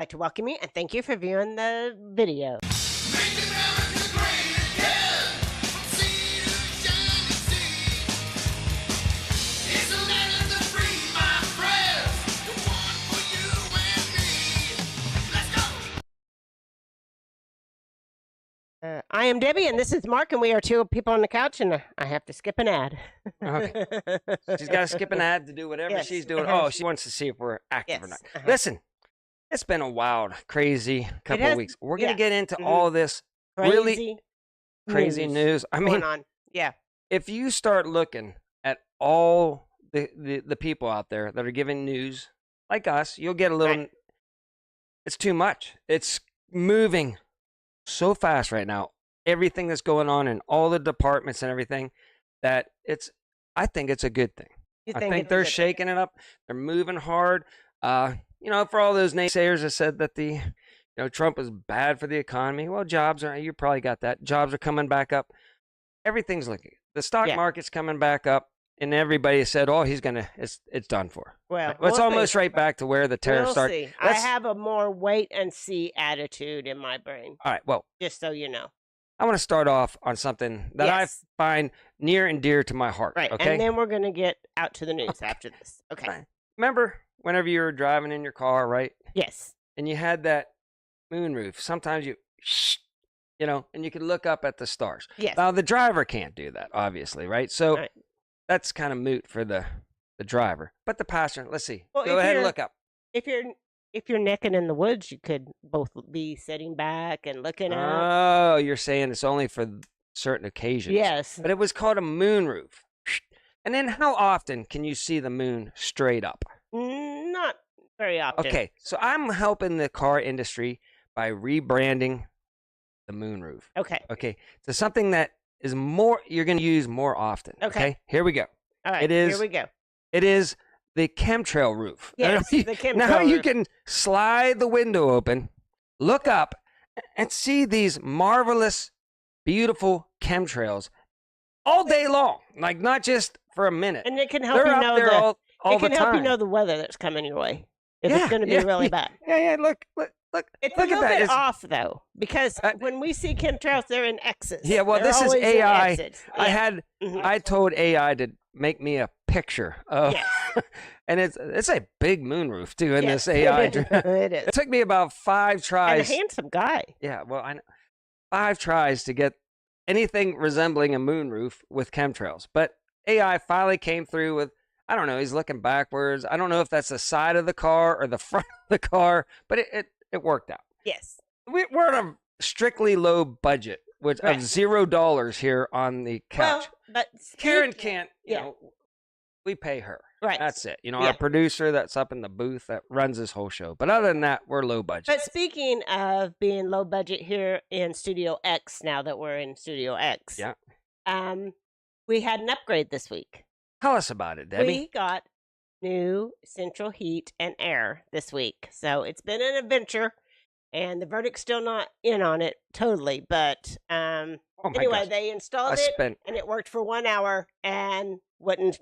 I'd like to welcome you and thank you for viewing the video. Make America great again, from sea to shining sea. It's a land of the free, my friends, the one for you and me. Let's go. I am Debbie, and this is Mark, and we are two people on the couch, and I have to skip an ad. Okay. She's got to skip an ad to do whatever Yes. she's doing. Oh, she wants to see if we're active or Yes. not. Listen, it's been a wild, crazy couple has- of weeks. We're going to yeah. get into Mhm. all this really crazy news. I going mean, on. Yeah. if you start looking at all the people out there that are giving news like us, you'll get a little. Right. It's too much. It's moving so fast right now. Everything that's going on in all the departments and everything, that I think it's a good thing. You I think think it's a they're good thing? shaking it up. They're moving hard. For all those naysayers that said that Trump was bad for the economy. Well, you probably got that. Jobs are coming back up. Everything's looking. The stock Yeah. market's coming back up, and everybody said, "Oh, it's done for." Well, It's we'll almost see. right back to where the tariffs We'll start. see. I have a more wait and see attitude in my brain, All right. Well, just so you know. I want to start off on something that Yes. I find near and dear to my heart. Right. Okay. And then we're going to get out to the news after this. Okay. Right. Remember whenever you were driving in your car, right? Yes. And you had that moonroof. Sometimes and you could look up at the stars. Yes. Now the driver can't do that, obviously, right? So Right. that's kind of moot for the driver. But the passenger, let's see. Well, Go if ahead and you're- look up. If you're necking in the woods, you could both be sitting back and looking out. Oh, you're saying it's only for certain occasions. Yes. But it was called a moonroof. And then how often can you see the moon straight up? Not very often. Okay, so I'm helping the car industry by rebranding the moonroof. Okay. Okay, so something that is you're going to use more often. Okay. Here we go. All right. It is- Here we go. It is the chemtrail roof. Yes. The chemtrail Now you roof. can slide the window open, look up, and see these marvelous, beautiful chemtrails all day long. Like not just for a minute. And it can help They're you up know there all it the can help time. you know the weather that's coming your way. If Yeah, it's going to be yeah, really yeah. bad. Yeah, look. It's Look a at little that. bit It's- off though, because when we see chemtrails, they're in X's. Yeah, well, They're this is always in AI. X's. Yeah. Mhm. I told AI to make me a picture of, Yes. and it's a big moonroof too in Yes. this AI. It is. It took me about 5 And a tries. handsome guy. Yeah, well, I know. 5 tries to get anything resembling a moonroof with chemtrails. But AI finally came through with, I don't know, he's looking backwards. I don't know if that's the side of the car or the front of the car, but it worked out. Yes. We're on a strictly low budget, which Right. of $0 here on the couch. Well, but Karen speaking- can't, yeah. we pay her. Right. That's it. Yeah. Our producer that's up in the booth that runs this whole show. But other than that, we're low budget. But speaking of being low budget here in Studio X, now that we're in Studio X, Yeah. We had an upgrade this week. Tell us about it, Debbie. We got new central heat and air this week. So it's been an adventure, and the verdict's still not in on it totally. But Oh my anyway, gosh. they installed I it, spent and it worked for 1 hour and wouldn't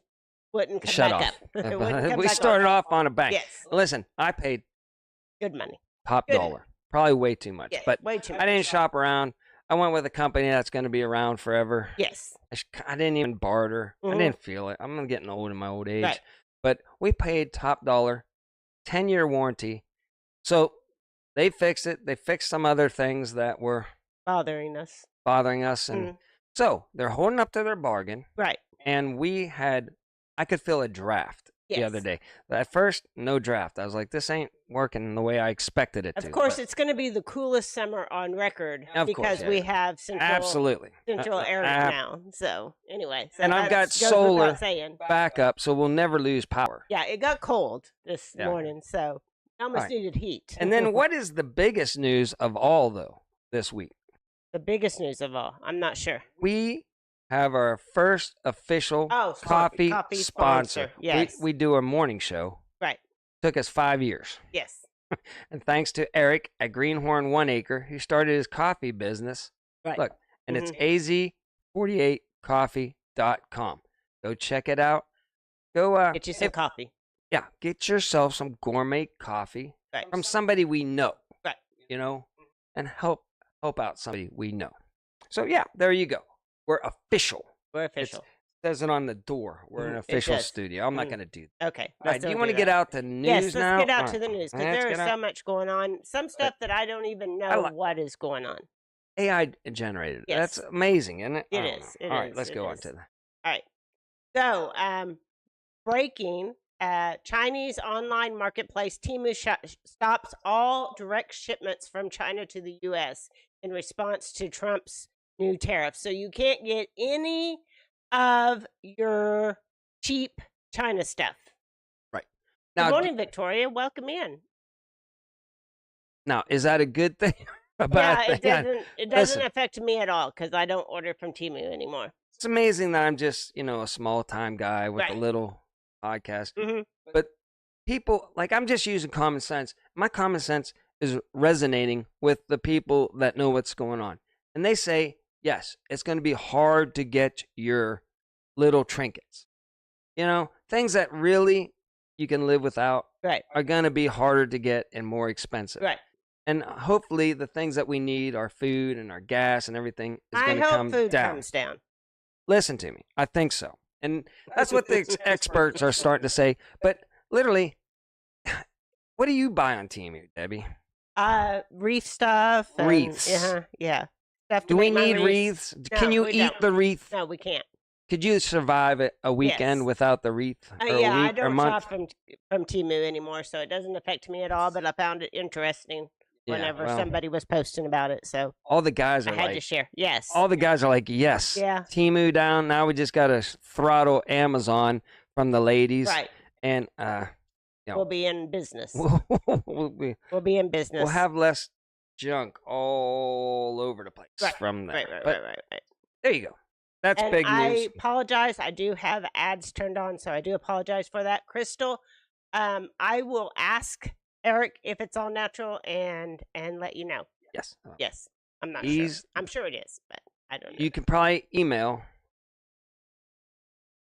come shut back off. up. It wouldn't come We back started on. off on a bang. Yes, Listen, I paid good money. top Good. dollar. Probably way too much. Yeah, But way too much. I didn't shop around. I went with a company that's going to be around forever. Yes, I didn't even barter. Mhm. I didn't feel it. I'm getting old in my old age. Right. But we paid top dollar, 10-year warranty. So they fixed it. They fixed some other things that were bothering us. bothering us. And so they're holding up to their bargain. Right. And I could feel a draft the other Yes. day. At first, no draft. I was like, this ain't working the way I expected it to. Of course, but it's going to be the coolest summer on record Of course, because yeah. we have central absolutely. air now. So anyway, so And I've got that's- goes without solar saying. Backup, so we'll never lose power. Yeah, it got cold this Yeah. morning, so I almost Right. needed heat. And then what is the biggest news of all, though, this week? the biggest news of all? I'm not sure. We have our first official coffee coffee sponsor. sponsor. Yes. We do a morning show. Right. Took us 5 years. Yes. And thanks to Eric at Greenhorn 1 Acre, who started his coffee business. Right. Look, and it's az48coffee.com. Go check it out. Go Get you some coffee. Yeah, get yourself some gourmet coffee Right. from somebody we know. Right. You know, and help out somebody we know. So yeah, there you go. We're official. We're official. It says it on the door. We're an It official does. studio. I'm not going to do that. Okay. All right, let's do you don't want to get that. out to news Yes, let's now? get out All to the right. news because Let's there is get out. so much going on. Some stuff that I don't even know what is going on. AI generated. Yes. That's amazing, isn't it? It is. It All right, is, let's it go on is. to that. All right. So, breaking Chinese online marketplace Temu stops all direct shipments from China to the U.S. in response to Trump's new tariffs. So you can't get any of your cheap China stuff. Right. Good Now, morning, Victoria. Welcome in. now, is that a good thing? or a bad Yeah, thing? it doesn't Listen. affect me at all because I don't order from Temu anymore. It's amazing that I'm just, a small time guy with a Right. little podcast. Mhm. But people, like, I'm just using common sense. My common sense is resonating with the people that know what's going on. And they say, yes, it's going to be hard to get your little trinkets. Things that really you can live without Right. are going to be harder to get and more expensive. Right. And hopefully the things that we need, our food and our gas and everything, is I going to hope come food down. comes down. Listen to me. I think so. And that's what the experts are starting to say. But literally, what do you buy on Temu, Debbie? Wreath stuff. And, Wreaths. Yeah. Stuff to Do we make my need wreaths? No, Can you we eat don't. the wreath? No, we can't. Could you survive a weekend Yes. without the wreath? Or Yeah, a I week or don't month? shop from Temu anymore, so it doesn't affect me at all. But I found it interesting Yeah, whenever well, somebody was posting about it, so all the guys I are had to like, share. Yes. all the guys are like, yes. Yeah. Temu down. Now we just got to throttle Amazon from the ladies. Right. And We'll be in business. we'll We'll be in business. have less junk all over the place Right, from there. Right. But Right. there you go. That's And big I news. apologize. I do have ads turned on, so I do apologize for that. Crystal, I will ask Eric if it's all natural and let you know. Yes. Yes. I'm not He's- sure. I'm sure it is, but I don't know. You can probably email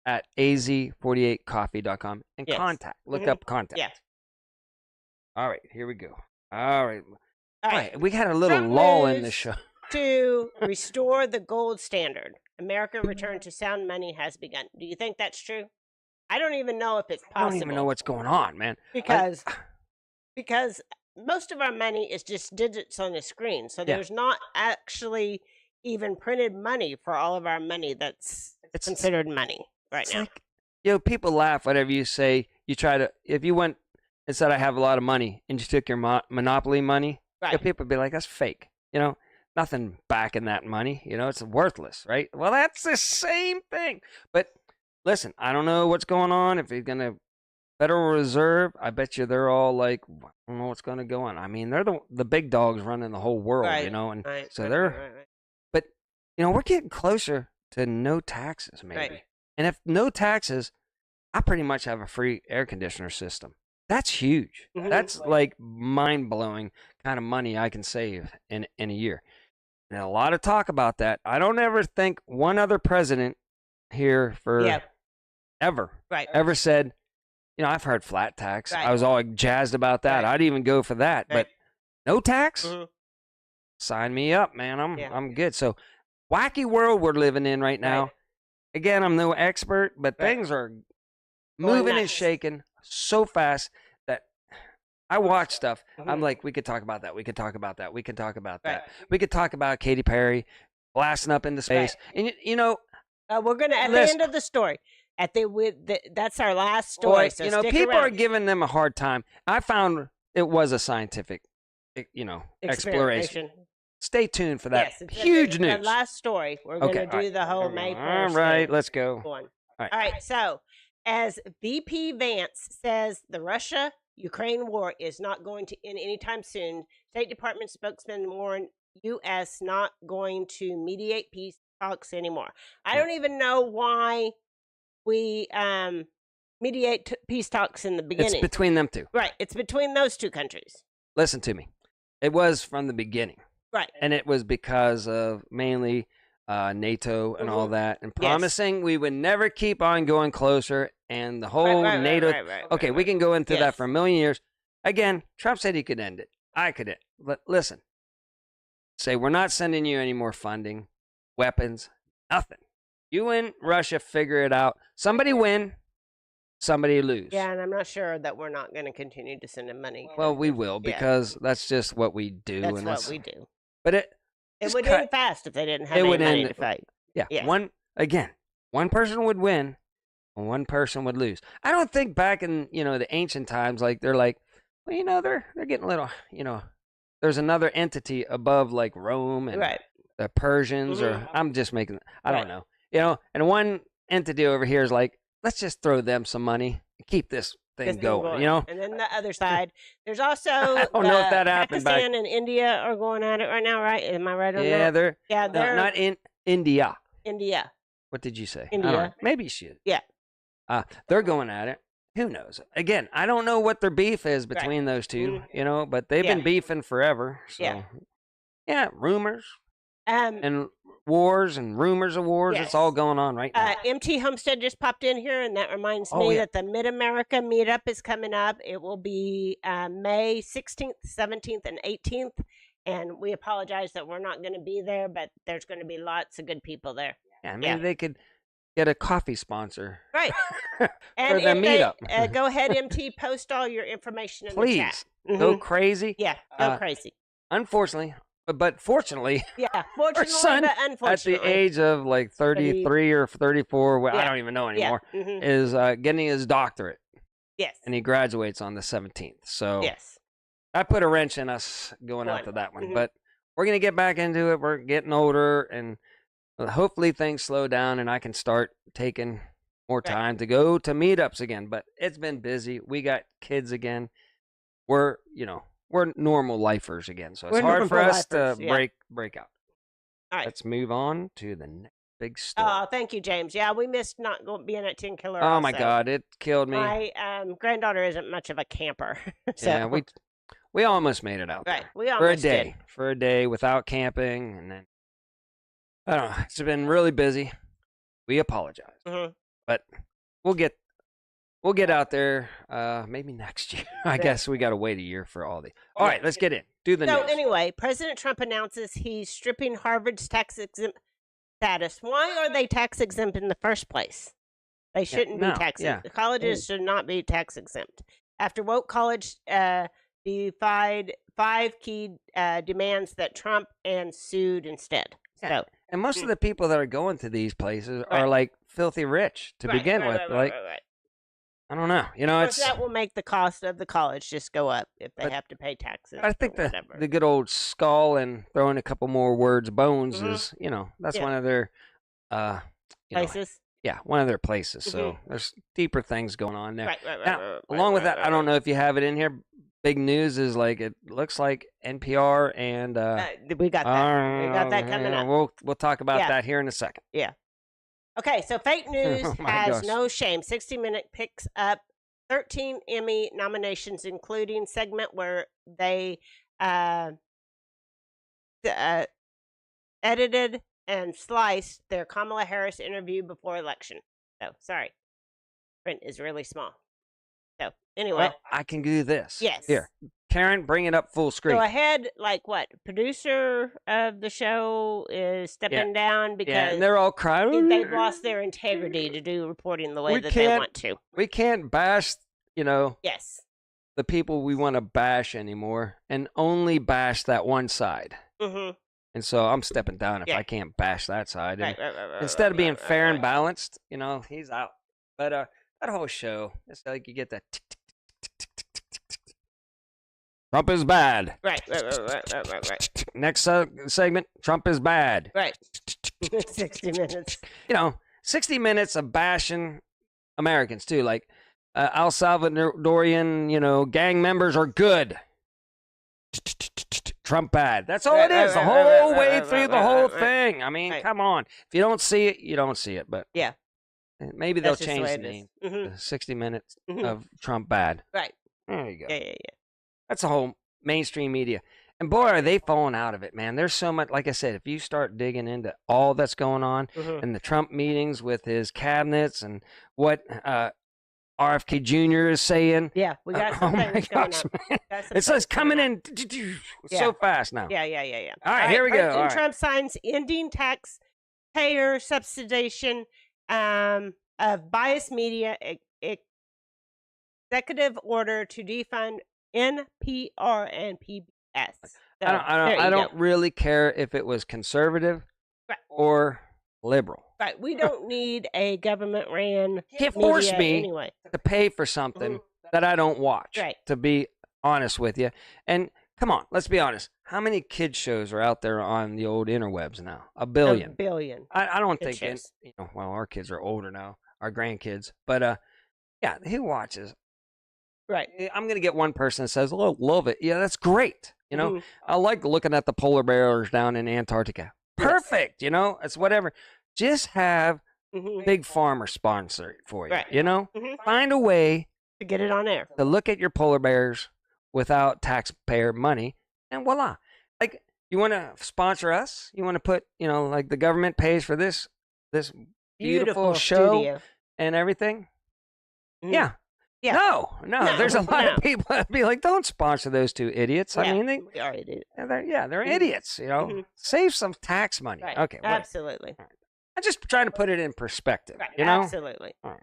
at az48coffee.com and Yes. contact. Look Mhm. up contact. Yeah. All right, here we go. All right. All right. We had a little Trump lull in the moves show. To restore the gold standard, American return to sound money has begun. Do you think that's true? I don't even know if it's possible. I don't even know what's going on, man. because most of our money is just digits on the screen. So Yeah. there's not actually even printed money for all of our money that's It's considered money right It's now. like, people laugh whatever you say. You try to, if you went and said, I have a lot of money, and you took your Monopoly money, Right. people would be like, that's fake. Nothing backing that money. It's worthless, right? Well, that's the same thing. But listen, I don't know what's going on. If you're going to, Federal Reserve, I bet you they're all like, I don't know what's going to go on. I mean, they're the big dogs running the whole world, Right, and Right, so right, they're, right. but, we're getting closer to no taxes, maybe. Right. And if no taxes, I pretty much have a free air conditioner system. That's huge. Mhm. That's like mind-blowing kind of money I can save in a year. And a lot of talk about that. I don't ever think one other president here Yeah. Right. ever said, I've heard flat tax. Right. I was all jazzed about that. Right. I'd even go for that. Right. But no tax? Mhm. Sign me up, man. Yeah. I'm good. So wacky world we're living in right now. Right. Again, I'm no expert, but Right. things are moving and nuts. shaking so fast that I watch stuff. I'm Mhm. like, we could talk about that. We could talk about that. We could talk about that. Right. We could talk about Katy Perry blasting up into space. And We're gonna at Listen. the end of the story. That's our last story. boy, So stick people are around. giving them a hard time. I found it was a scientific, exploration. Stay tuned for that Yes, it's huge the news. last story. We're Okay, gonna all do right. the whole May 1st. All right, thing. let's go. Go on. All right. All right. So, as VP Vance says, the Russia-Ukraine war is not going to end anytime soon. State Department spokesman warned U.S. not going to mediate peace talks anymore. I don't even know why we mediate peace talks in the It's beginning. between them two. Right. It's between those two countries. Listen to me. It was from the beginning. Right. And it was because of mainly NATO and all Mhm. that, and Yes. promising we would never keep on going closer and the whole NATO. Okay, we can go into that Yes. for a million years. Again, Trump said he could end it. I could end. Listen, say we're not sending you any more funding, weapons, nothing. You and Russia figure it out. Somebody win, somebody lose. Yeah, and I'm not sure that we're not going to continue to send him money. Well, we will Yeah. because that's just what we do. That's and what we do. But it It would end fast if they didn't have it any would money end- to fight. Yeah. Yeah. One person would win and one person would lose. I don't think back in, the ancient times, like they're like, well, they're getting a little, there's another entity above like Rome and Right. the Persians, or Mhm. I'm just making, I Right. don't know, and one entity over here is like, let's just throw them some money and keep this thing This thing going, And then the other side, there's also I don't know if that happened back- Pakistan and India are going at it right now, right? Am I right on Yeah, that? Yeah, no, they're not in India. India. What did you say? I India. don't know. Maybe she. Yeah. They're going at it. Who knows? Again, I don't know what their beef is Right. between those two, Mhm. but they've Yeah. been beefing forever. So, Yeah. yeah, rumors Um, and wars and rumors of wars. It's Yes. all going on right now. MT Homestead just popped in here, and that reminds Oh, me yeah. that the Mid America meetup is coming up. It will be May 16th, 17th, and 18th. And we apologize that we're not going to be there, but there's going to be lots of good people there. Yeah, maybe they could get a coffee sponsor. Right. For And the if they, meetup. go ahead, MT, post all your information in the Please chat. go Mhm. crazy. Yeah, go Uh, crazy. Unfortunately, but fortunately, Yeah, fortunately, son but at the unfortunately. age of like 33 or 34, well, I Yeah. don't even know Yeah. anymore, Mhm. is getting his doctorate. Yes. And he graduates on the 17th. So Yes. I put a wrench in us going out One. to that one. Mhm. But we're going to get back into it. We're getting older, and hopefully things slow down and I can start taking more Right. time to go to meetups again. But it's been busy. We got kids again. We're normal lifers again. So it's We're hard for normal us to lifers, yeah. break out. All right. Let's move on to the next big story. Oh, thank you, James. Yeah, we missed not being at 10 Killer. Oh my also. God, it killed me. My granddaughter isn't much of a camper. So, Yeah, we almost made it out right. there. We For a almost day. did. For a day without camping, and then I don't know. It's been really busy. We apologize, Mhm. but we'll get out there. Maybe next year. I guess we got to wait a year for all the. All right, let's get in. Do the So news. anyway, President Trump announces he's stripping Harvard's tax exempt status. Why are they tax exempt in the first place? They shouldn't no, be tax yeah. exempt. Colleges should not be tax exempt. After woke college defied 5 key demands that Trump and sued instead. So And most of the people that are going to these places Right. are like filthy rich to right, begin right, with. right, Like right, right. I don't know. Of course, It's. that will make the cost of the college just go up if they But have to pay taxes. I think or the whatever. good old skull and throwing a couple more words bones Mhm. is that's Yeah. one of their you know, places. yeah, one of their places. So there's deeper things going on there. Right, right, right. Now, right, right, along with right, that, right, I don't right. know if you have it in here. Big news is like it looks like NPR and We got that. We got that coming up. We'll talk about Yeah. that here in a second. Okay, so fake news Oh my has gosh. no shame. 60 Minute picks up 13 Emmy nominations, including segment where they edited and sliced their Kamala Harris interview before election. So sorry, print is really small. So anyway, Well, I can do this. Yes. Here, Karen, bring it up full screen. go ahead. Like what? Producer of the show is stepping down Yeah, because and they're all crying. they've lost their integrity to do reporting the way We that they can't- want to. We can't bash, Yes. the people we want to bash anymore, and only bash that one side. Mm-hmm. And so I'm stepping down if Yeah. I can't bash that side. And Right. instead of being right, fair and right. balanced, he's out. But that whole show, it's like you get that tick, tick, tick, tick, tick, tick, tick, tick, tick. Trump is bad. Right. Next segment, Trump is bad. Right. 60 minutes. 60 minutes of bashing Americans too. Like Al Salvadorian, gang members are good. Trump bad. That's all Right, it is. right, The right, whole right, way right, through right, the right, whole right. thing. I mean, Right. come on. If you don't see it, you don't see it. But Yeah. maybe they'll That's just the change way the it name. is. Mhm. 60 minutes Mhm. of Trump bad. Right. There you go. Yeah. That's the whole mainstream media. And boy, are they falling out of it, man. There's so much, like I said, if you start digging into all that's going on Mhm. and the Trump meetings with his cabinets and what RFK Jr. is saying. Yeah, we got Oh some my things coming gosh, up. man. Got some It says things coming coming up. in Yeah. so fast now. Yeah. All right, here we go. President All right. Trump signs ending taxpayer subsidization of biased media executive order to defund NPR and PBS. So, I don't really care if it was conservative Right. or liberal. Right. We don't need a government ran Can't force media me anyway. to pay for something that I don't watch. Right. To be honest with you, and come on, let's be honest. How many kids shows are out there on the old interwebs now? A billion. A billion. I don't Kid think shows. well, our kids are older now, our grandkids, but yeah, who watches? Right. I'm gonna get one person that says, "Oh, love it." Yeah, that's great. You know, I like looking at the polar bears down in Antarctica. Perfect. You know, it's whatever. Just have Big Pharma sponsor it for you. Right. You know, find a way to get it on air. to look at your polar bears without taxpayer money, and voila. Like, you want to sponsor us? You want to put, like the government pays for this beautiful show studio. and everything? Yeah. Yeah. No. There's a lot of people that be like, don't sponsor those two idiots. I mean, we already did. they're idiots. Save some tax money. Right. Okay, whatever. Absolutely. I'm just trying to put it in perspective. Right. You know? Absolutely. All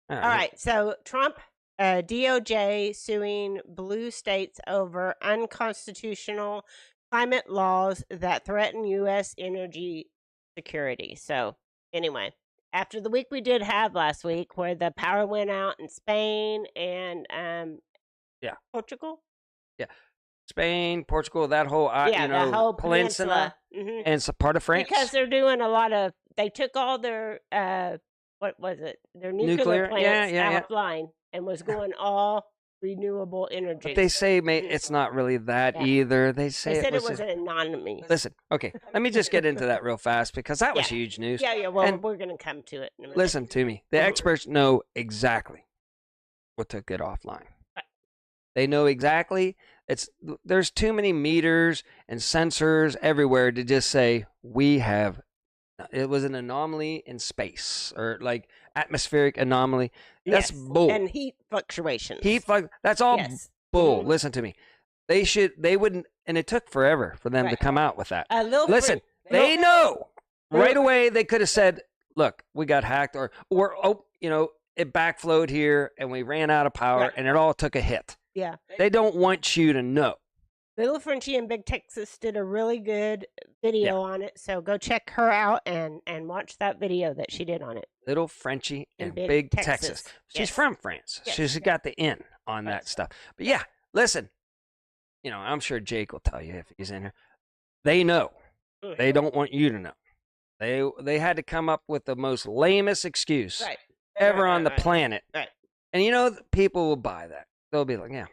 right. So Trump, DOJ suing blue states over unconstitutional climate laws that threaten U.S. energy security. So anyway, after the week we did have last week, where the power went out in Spain and Portugal. Yeah, Spain, Portugal, that whole the whole peninsula. Mhm. And it's a part of France. Because they're doing a lot of, they took all their, what was it? Their nuclear plants offline and was going all renewable energy. But they say it's not really that either. They said it was an anonymous. Listen, okay, let me just get into that real fast because that was huge news. Yeah, well, we're going to come to it in a minute. Listen to me. The experts know exactly what took it offline. Right. They know exactly. There's too many meters and sensors everywhere to just say it was an anomaly in space or like atmospheric anomaly. That's bull. And heat fluctuations. That's all bull. Listen to me. They wouldn't, and it took forever for them to come out with that. Listen, they know right away. They could have said, "Look, we got hacked," or it backflowed here, and we ran out of power, and it all took a hit. Yeah. They don't want you to know. Little Frenchie in Big Texas did a really good video on it, so go check her out and watch that video that she did on it. Little Frenchie in Big Texas. She's from France. Yes. She's got the N on that stuff. But yeah, listen, I'm sure Jake will tell you if he's in here. They know. They don't want you to know. They had to come up with the most lamest excuse ever on the planet. Right. And people will buy that. They'll be like, yeah,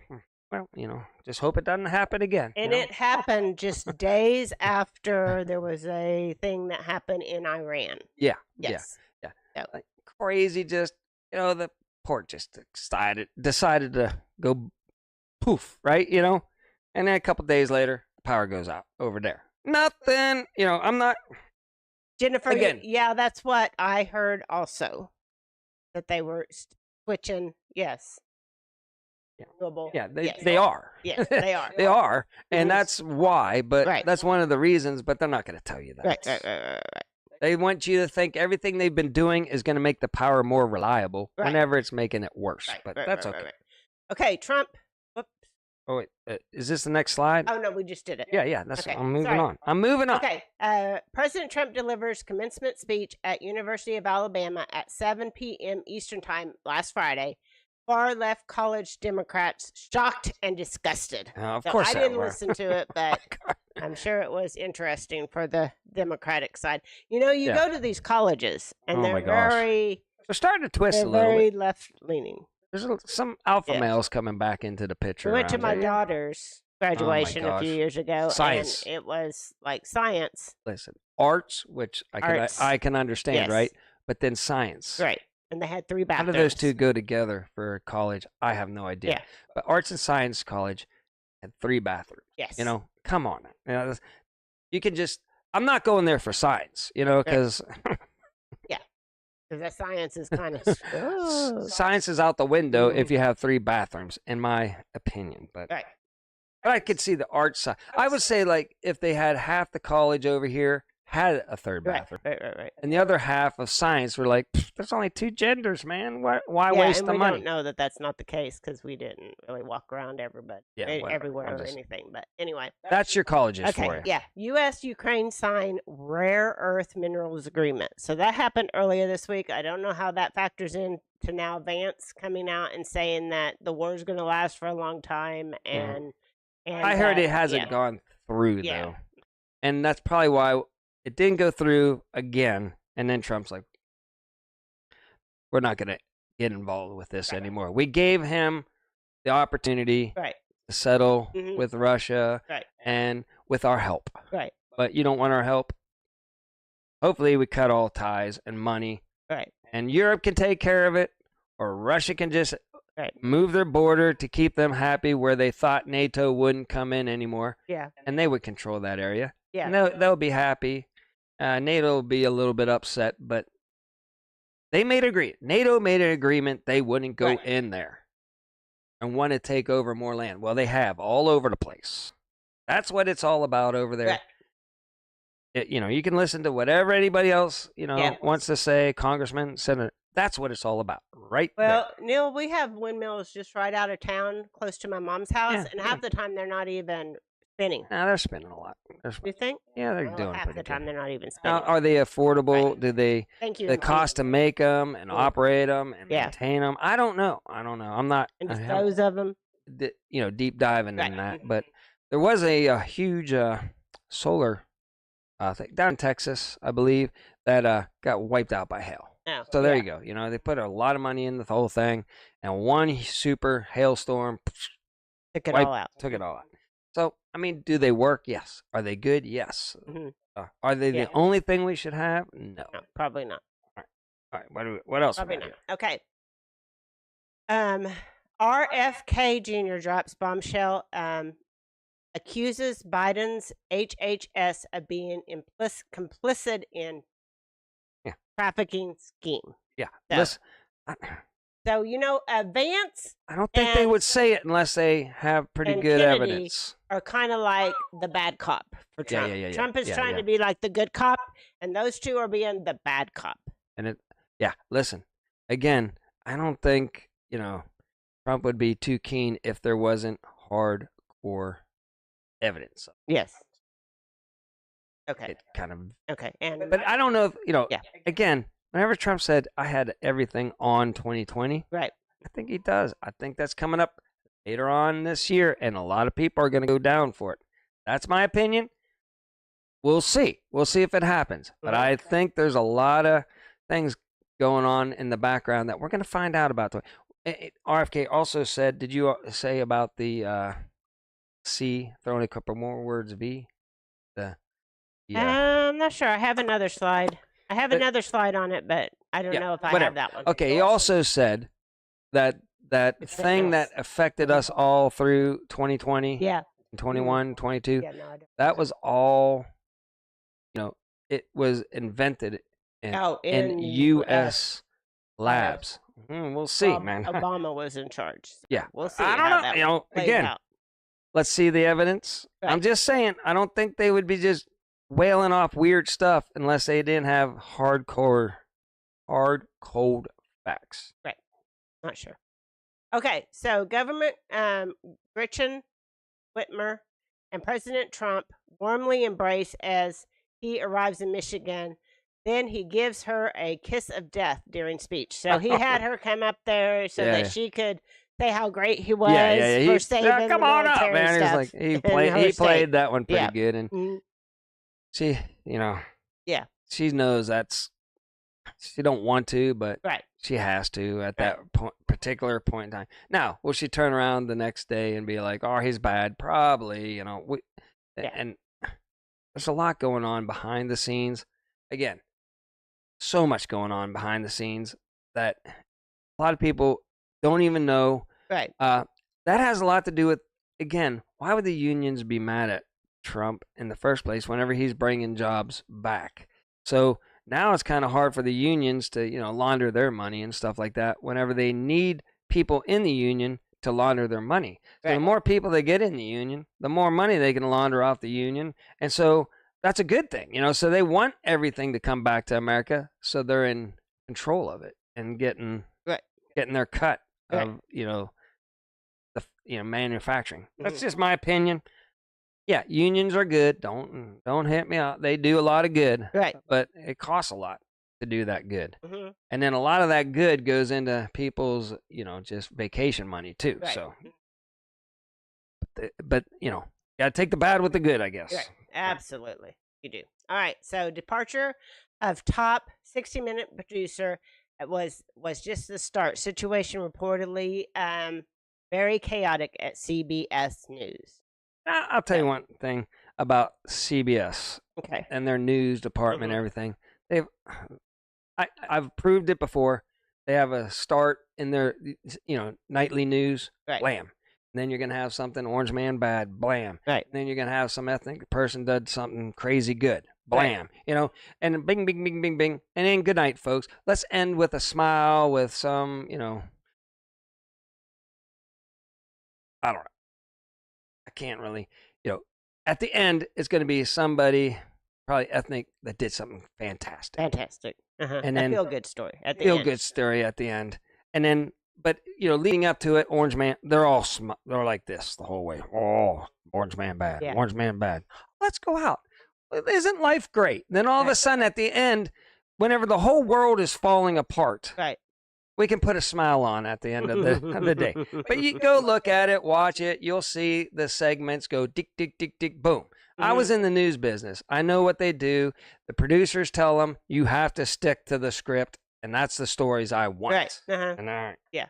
well, just hope it doesn't happen again. And it happened just days after there was a thing that happened in Iran. Yeah. Yes. Yeah. So. Like crazy, just, the port just decided to go poof, right? And then a couple days later, the power goes out over there. Nothing, I'm not. Jennifer, again. Yeah, that's what I heard also. That they were switching, yes. Yeah, they are. Yes, they are. They are, and that's why. But that's one of the reasons. But they're not going to tell you that. Right. They want you to think everything they've been doing is going to make the power more reliable, whenever it's making it worse. But that's okay. Okay, Trump. Whoops. Oh wait, is this the next slide? Oh no, we just did it. Yeah. That's. Okay, I'm moving on. Okay. President Trump delivers commencement speech at University of Alabama at 7 p.m. Eastern Time last Friday. Far left college Democrats shocked and disgusted. Of course, I didn't listen to it, but I'm sure it was interesting for the Democratic side. You go to these colleges, and they're they're starting to twist a little very bit. left leaning. There's some alpha males coming back into the picture. We went to my daughter's graduation a few years ago, science. And it was like science. Listen, arts, which I can understand, right? But then science, right? And they had 3 bathrooms. How do those two go together for college? I have no idea. Yeah. But arts and science college had 3 bathrooms. Yes. Come on. You can just. I'm not going there for science, because. Yeah. Because the science is kind of Science is out the window if you have 3 bathrooms, in my opinion. But right. I could see the art side. I would say, like, if they had half the college over here had a 3rd bathroom, Right. and the other half of science were like, there's only 2 genders, man. Why Yeah, waste and the we money? don't know that that's not the case because we didn't really walk around whatever. everywhere I'm or just- anything. But anyway, That's your colleges for okay, you. yeah. U.S. Ukraine sign rare earth minerals agreement. So that happened earlier this week. I don't know how that factors in to now Vance coming out and saying that the war is going to last for a long time, and I heard that- it hasn't yeah, gone through, Yeah. though. And that's probably why it didn't go through again. And then Trump's like, we're not going to get involved with this anymore. We gave him the opportunity right, to settle Mhm. with Russia right, and with our help. right, But you don't want our help. Hopefully, we cut all ties and money, right, and Europe can take care of it, or Russia can just right. move their border to keep them happy where they thought NATO wouldn't come in anymore, Yeah, and they would control that area. yeah, And they'll be happy. NATO will be a little bit upset, but they made NATO made an agreement they wouldn't go Right. in there and want to take over more land. Well, they have all over the place. That's what it's all about over there. Right. You can listen to whatever anybody else, Yeah. wants to say, congressman, senator. That's what it's all about, right Well, Neil, we have windmills just right out of town, close to my mom's house, Yeah, and half the time they're not even spinning. there. Nah, they're spending a lot. You think? Yeah, they're Well, doing half pretty the time good. they're not even Now, spinning. are they affordable? Right. Do they Thank you. the cost to make them and Yeah. operate them and Yeah. maintain them? I don't know. I'm not. and I haven't, dispose of them. deep diving Right. in that. But there was a huge solar thing down in Texas, I believe, that got wiped out by hail. Oh, So there yeah. you go. They put a lot of money in the whole thing, and one super hailstorm Took it wiped- all out. took it all out. So, I mean, do they work? Yes. Are they good? Yes. Mhm. Are they Yeah. the only thing we should have? No. No, probably not. All right. What else? Probably we got not. Okay. RFK Jr. drops bombshell. Accuses Biden's HHS of being complicit in Yeah. trafficking scheme. here? So- Yeah. Listen, So Vance I don't think they and- would say it unless they have pretty and good Kennedy evidence. are kind of like the bad cop for Yeah, Trump. yeah. Trump is Yeah, trying yeah. to be like the good cop, and those two are being the bad cop. And listen, again, I don't think, Trump would be too keen if there wasn't hardcore evidence. Yes. Okay. It kind of, Okay. And but I don't know if, Yeah. again, whenever Trump said I had everything on 2020, right. I think he does. I think that's coming up later on this year, and a lot of people are going to go down for it. That's my opinion. We'll see. We'll see if it happens. But Mhm. I think there's a lot of things going on in the background that we're going to find out about. RFK also said, did you say about the C, throwing a couple more words, V? I'm not sure. I have another slide. I have But- another slide on it, but I don't Yeah, know if I whatever. have that one. Okay, he also said that It's thing that fitness. affected us all through 2020, Yeah. 21, 22, Yeah. No, I don't. that was all, it was invented in in U.S. labs. We'll see, man. Obama was in charge. So Yeah. We'll see. I how don't know. that plays Again, out. let's see the evidence. I'm Right. just saying, I don't think they would be just wailing off weird stuff unless they didn't have hard, cold facts. Not sure. Okay, so government Gretchen Whitmer and President Trump warmly embrace as he arrives in Michigan. Then he gives her a kiss of death during speech. So he had her come up there so Yeah, that yeah. she could say how great he was Yeah. for saving Come the on up, military man. stuff. He's like, he in played. her He state. played that one pretty Yeah. good, and Mhm. she, Yeah. she knows she don't want to, but Right. she has to at Right. that particular point in time. Now, will she turn around the next day and be like, "Oh, he's bad"? Probably. Yeah. And there's a lot going on behind the scenes. Again, so much going on behind the scenes that a lot of people don't even know. Right. That has a lot to do with, again, why would the unions be mad at Trump in the first place whenever he's bringing jobs back? So Now it's kind of hard for the unions to, launder their money and stuff like that whenever they need people in the union to launder their money. So the Right. more people they get in the union, the more money they can launder off the union. And so that's a good thing, so they want everything to come back to America, so they're in control of it and getting Right. their cut Right. of, manufacturing. That's Mhm. just my opinion. Yeah, unions are good. Don't hit me out. They do a lot of good, Right. but it costs a lot to do that good. Mhm. And then a lot of that good goes into people's, just vacation money too. Right. So, but gotta take the bad with the good, I guess. Right. Absolutely. You do. All right. So departure of top 60-minute producer was just the start. Situation reportedly very chaotic at CBS News. I'll tell you one thing about CBS Okay. and their news department, Mhm. everything. I've proved it before. They have a start in their, nightly news, Right. blam. And then you're gonna have something Orange Man bad, blam. Right. And then you're gonna have some ethnic person did something crazy good, Right. blam. And bing, bing, bing, bing, bing, and then good night, folks. Let's end with a smile, with some, I don't know. I can't really, at the end, it's going to be somebody, probably ethnic, that did something fantastic. Fantastic. And a then feel good story at the feel end. good story at the end. And then, but, leading up to it, Orange Man, they're all, they're like this the whole way. Oh, Orange Man bad. Yeah. Orange Man bad. Let's go out. Isn't life great? Then all of a Right. sudden, at the end, whenever the whole world is falling apart, Right. we can put a smile on at the end of the day. But you go look at it, watch it. You'll see the segments go tick, tick, tick, tick, boom. I was in the news business. I know what they do. The producers tell them you have to stick to the script, and that's the stories I want. Right. And Yeah.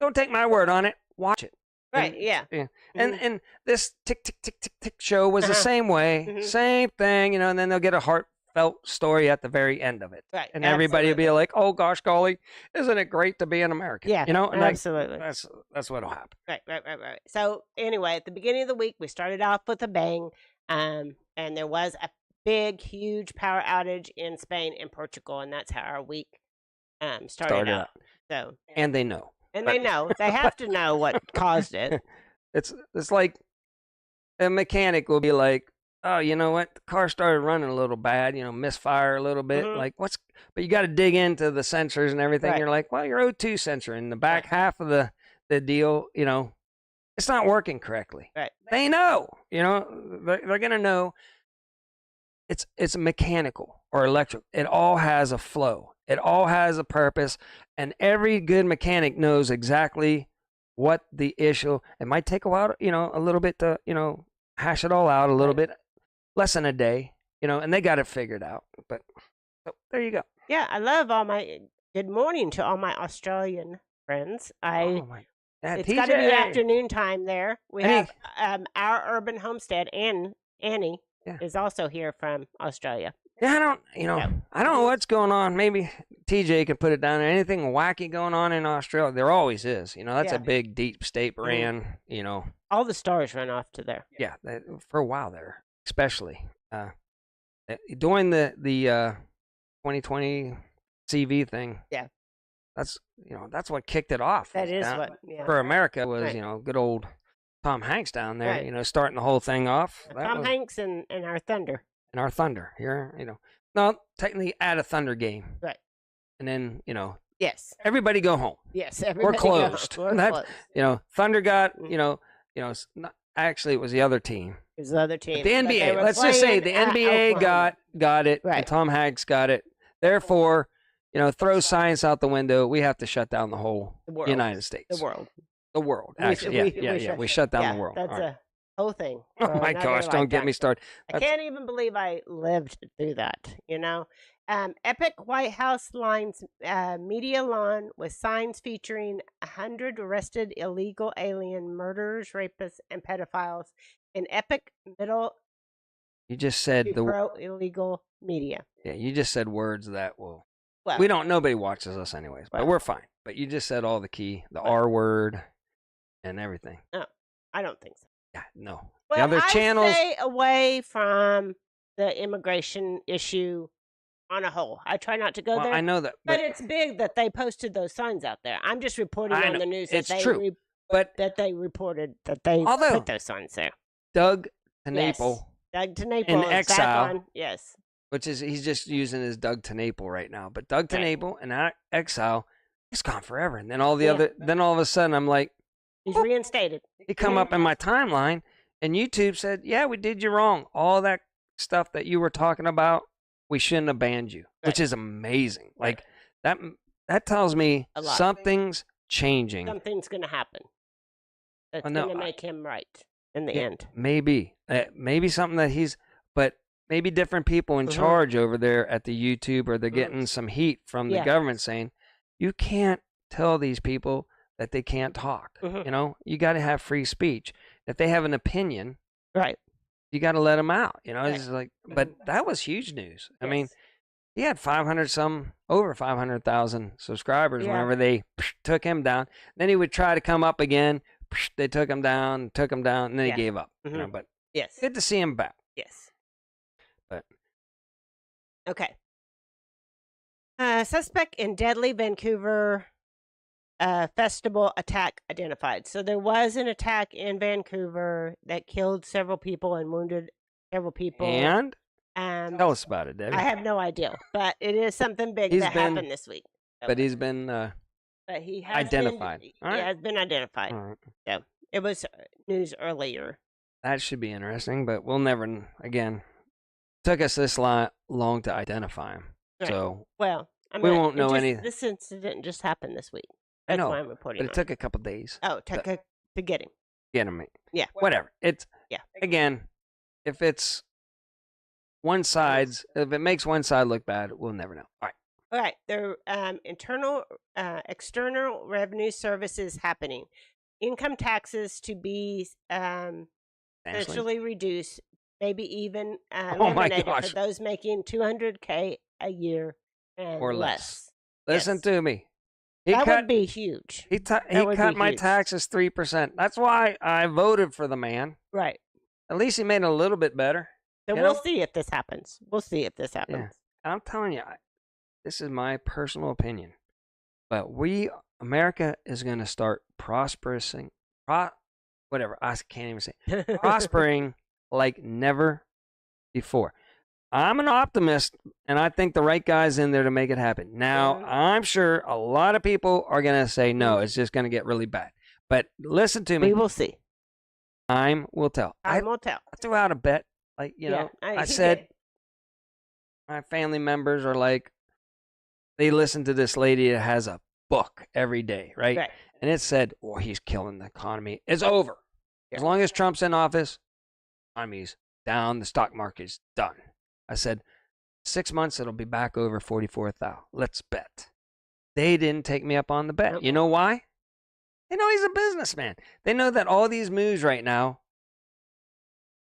don't take my word on it. Watch it. Right. And, Yeah. And this tick, tick, tick, tick, tick show was the same way. Mhm. Same thing, and then they'll get a heartfelt story at the very end of it. Right. And everybody will be like, "Oh gosh, golly, isn't it great to be an American?" Yeah. And absolutely. that's what'll happen. Right. So anyway, at the beginning of the week, we started off with a bang, and there was a big, huge power outage in Spain and Portugal, and that's how our week started out. So, And they know. and they know they have to know what caused it. It's like a mechanic will be like, "Oh, you know what? The car started running a little bad. Misfire a little bit. Mhm. Like what's?" But you got to dig into the sensors and everything. Right. You're like, "Well, your O2 sensor in the back Right. half of the deal, it's not working correctly." Right. They know. They're gonna know. It's mechanical or electric. It all has a flow. It all has a purpose, and every good mechanic knows exactly what the issue. It might take a while, a little bit to, hash it all out a little bit, less than a day, and they got it figured out. But so there you go. Yeah, I love all my good morning to all my Australian friends. Oh my, It's got to be afternoon time there. We Annie. have our urban homestead, and Annie Yeah. is also here from Australia. Yeah, Yeah. I don't know what's going on. Maybe TJ can put it down there. Anything wacky going on in Australia? There always is. That's Yeah. a big deep state brand. All the stars run off to there. Yeah, for a while there, especially during the 2020 CV thing. Yeah. That's what kicked it off. That is down- what. Yeah. for America was Right. good old Tom Hanks down there. Right. Starting the whole thing off. That Tom was- Hanks and our Thunder. and our Thunder here. No, technically add a Thunder game. Right. And then Yes. everybody go home. Yes. Everybody go. closed. We're That's- closed. Thunder got Mm. actually it was the other team. There's the other team. The but they NBA. were Let's just say playing the at NBA Oklahoma. got it, Right. and Tom Hanks got it. Therefore, throw science out the window. We have to shut down the whole The world. United States. The world. The world. We Actually, should- we shut down yeah, the world. That's All right. a whole thing. Oh for my another gosh! Don't get lifetime. me started. I That's- can't even believe I lived through that. Epic White House lines media lawn with signs featuring 100 arrested illegal alien murderers, rapists, and pedophiles in epic middle You just said to pro illegal media. Yeah, you just said words that will. Well, We don't. Nobody watches us anyways, but Well. we're fine. But you just said all the R word, and everything. I don't think so. Yeah, no. Well, the other I channels. stay away from the immigration issue on a whole. I try not to go Well, there. I know that, But but it's big that they posted those signs out there. I'm just reporting I on know, the news that it's true. But they reported that they although put those signs there. Doug Yes. Tenaple, Doug Tenaple in is back exile, on. Yes. which is he's just using his Doug Tenaple right now. But Doug Right. Tenaple in exile, he's gone forever. And then all Yeah. all of a sudden, I'm like, He's whoop, reinstated. he come up in my timeline, and YouTube said, "Yeah, we did you wrong. All that stuff that you were talking about, we shouldn't have banned you," which Right. is amazing. Right. Like that tells me A lot. something's changing. Something's going to happen that's Well, no, going to make him right in the Yeah, end. maybe something that but maybe different people in Mhm. charge over there at the YouTube, or they're Mhm. getting some heat from the Yeah. government saying, you can't tell these people that they can't talk. Mhm. You know, you got to have free speech. If they have an opinion, Right. you got to let them out. You know, Right. it's like, but that was huge news. I mean, Yes. he had over 500,000 subscribers Yeah. whenever they took him down. Then he would try to come up again. They took him down, and then Yeah. he gave up. You know, Mhm. but Yes. good to see him back. Yes. But Okay. Suspect in deadly Vancouver festival attack identified. So there was an attack in Vancouver that killed several people and wounded several people. and Tell tell us about it, Debbie. I have no idea, but it is something big He's that been- happened this week. But he's been But he has identified. Been, All right. Yeah, has been identified. all right. It was news earlier. That should be interesting, but we'll never again. Took us this long to identify him, Right. so Well, We won't know any- This incident just happened this week. I That's know, why I'm reporting. but it on took a couple days. Oh, to get him. Get him. Yeah. Whatever. It's Yeah. Again, if it's if it makes one side look bad, we'll never know. All right. All right, there external revenue services happening. Income taxes to be Ashley? essentially reduced, maybe even Oh my eliminated gosh. for those making $200K a year and Or less. Listen Yes. to me. He That cut would be huge. he that would cut be my huge. taxes 3%. That's why I voted for the man. Right. At least he made it a little bit better. So You we'll know? see if this happens. We'll see if this happens. I'm telling you, this is my personal opinion. But America is going to start whatever, I can't even say, prospering like never before. I'm an optimist, and I think the right guy's in there to make it happen. Now, Yeah. I'm sure a lot of people are going to say, no, it's just going to get really bad. But listen to me. We will see. Time will tell. Time will tell. I threw out a bet. Like, you know, I he said, did. my family members are like, they listen to this lady that has a book every day, right? Right. And it said, "Oh, he's killing the economy. It's over. Yeah. As long as Trump's in office, economy's down. The stock market's done." I said, 6 months, it'll be back over 44,000. Let's bet. They didn't take me up on the bet. Nope. You know why? They know he's a businessman. They know that all these moves right now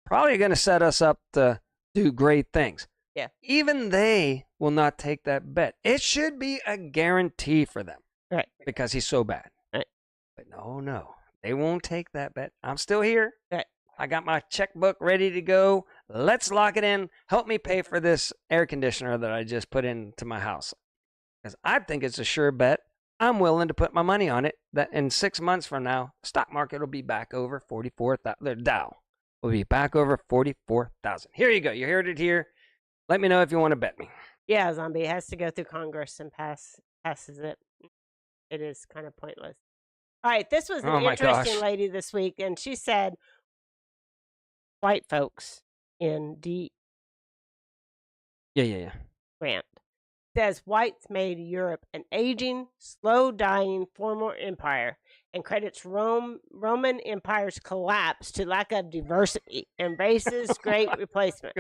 probably going to set us up to do great things. Yeah. Even they will not take that bet. It should be a guarantee for them. Right. Because he's so bad. Right. But no. They won't take that bet. I'm still here. Right. I got my checkbook ready to go. Let's lock it in. Help me pay for this air conditioner that I just put into my house. Because I think it's a sure bet. I'm willing to put my money on it that in 6 months from now, the stock market will be back over 44,000. The Dow will be back over 44,000. Here you go. You heard it here. Let me know if you want to bet me. Yeah, zombie. It has to go through Congress and passes it. It is kind of pointless. All right, this was an Oh my interesting gosh. lady this week, and she said, "White folks in D Yeah. Grant says whites made Europe an aging, slow-dying former empire, and credits Roman Empire's collapse to lack of diversity. Embraces great replacement."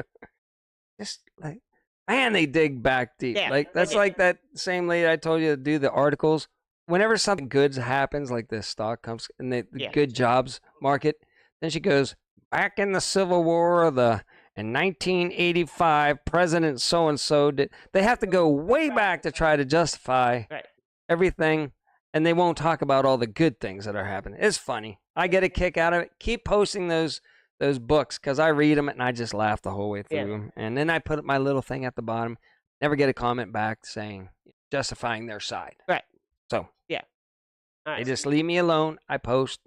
Just like, man, they dig back deep. Yeah, Like, they that's do. like that same lady I told you to do the articles. Whenever something good happens, like this stock comes in the Yeah. good jobs market, then she goes, back in the Civil War, in 1985, President so-and-so did. They have to go way back to try to justify Right. everything, and they won't talk about all the good things that are happening. It's funny. I get a kick out of it. Keep posting those those books because I read them and I just laugh the whole way Yeah. through them. And then I put my little thing at the bottom. Never get a comment back saying justifying their side. Right. So Yeah. All they right. just leave me alone. I post.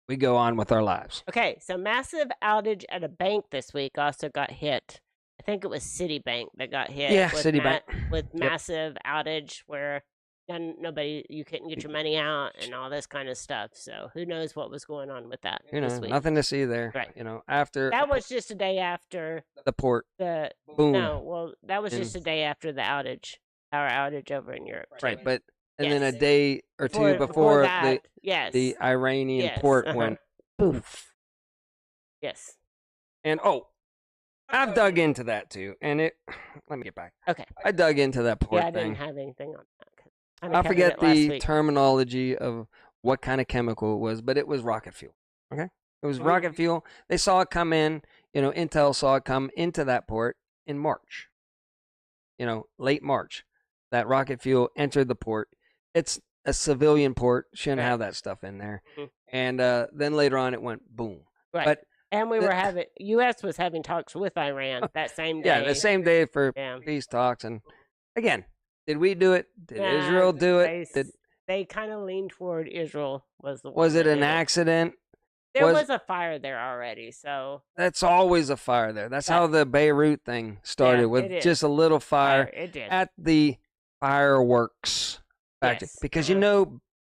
We go on with our lives. Okay, so massive outage at a bank this week also got hit. I think it was Citibank that got hit. Yeah, with Citibank. with Yep. massive outage where you couldn't get your money out and all this kind of stuff. So who knows what was going on with that You know, this week? nothing to see there. Right. You know, after That was just a day after the port. the Boom. no. Well, that was And- just a day after the outage, power outage over in Europe. Right, too. but and then a Yes. day or two before that, yes, the Iranian Yes, port uh-huh. went poof. yes. And I've dug into that too. And let me get back. Okay. I dug into that port Yeah, I thing. didn't have anything on that. 'Cause I I covered forget it last the week. terminology of what kind of chemical it was, but it was rocket fuel. Okay? It was Mhm. rocket fuel. They saw it come in, Intel saw it come into that port in March. Late March. That rocket fuel entered the port. It's a civilian port, shouldn't Right. have that stuff in there. Mhm. And then later on it went boom. Right. But And we the- were U.S. was having talks with Iran that same day. yeah, the same day for Yeah. peace talks. And again, did we do it? Did Nah, Israel do it? They kind of leaned toward Israel was the one. Was it that an did accident? There was- was a fire there already, so That's always a fire there. That's how the Beirut thing started, Yeah, with it is. just a little fire it did. at the fireworks factory. Yes, Because uh-huh.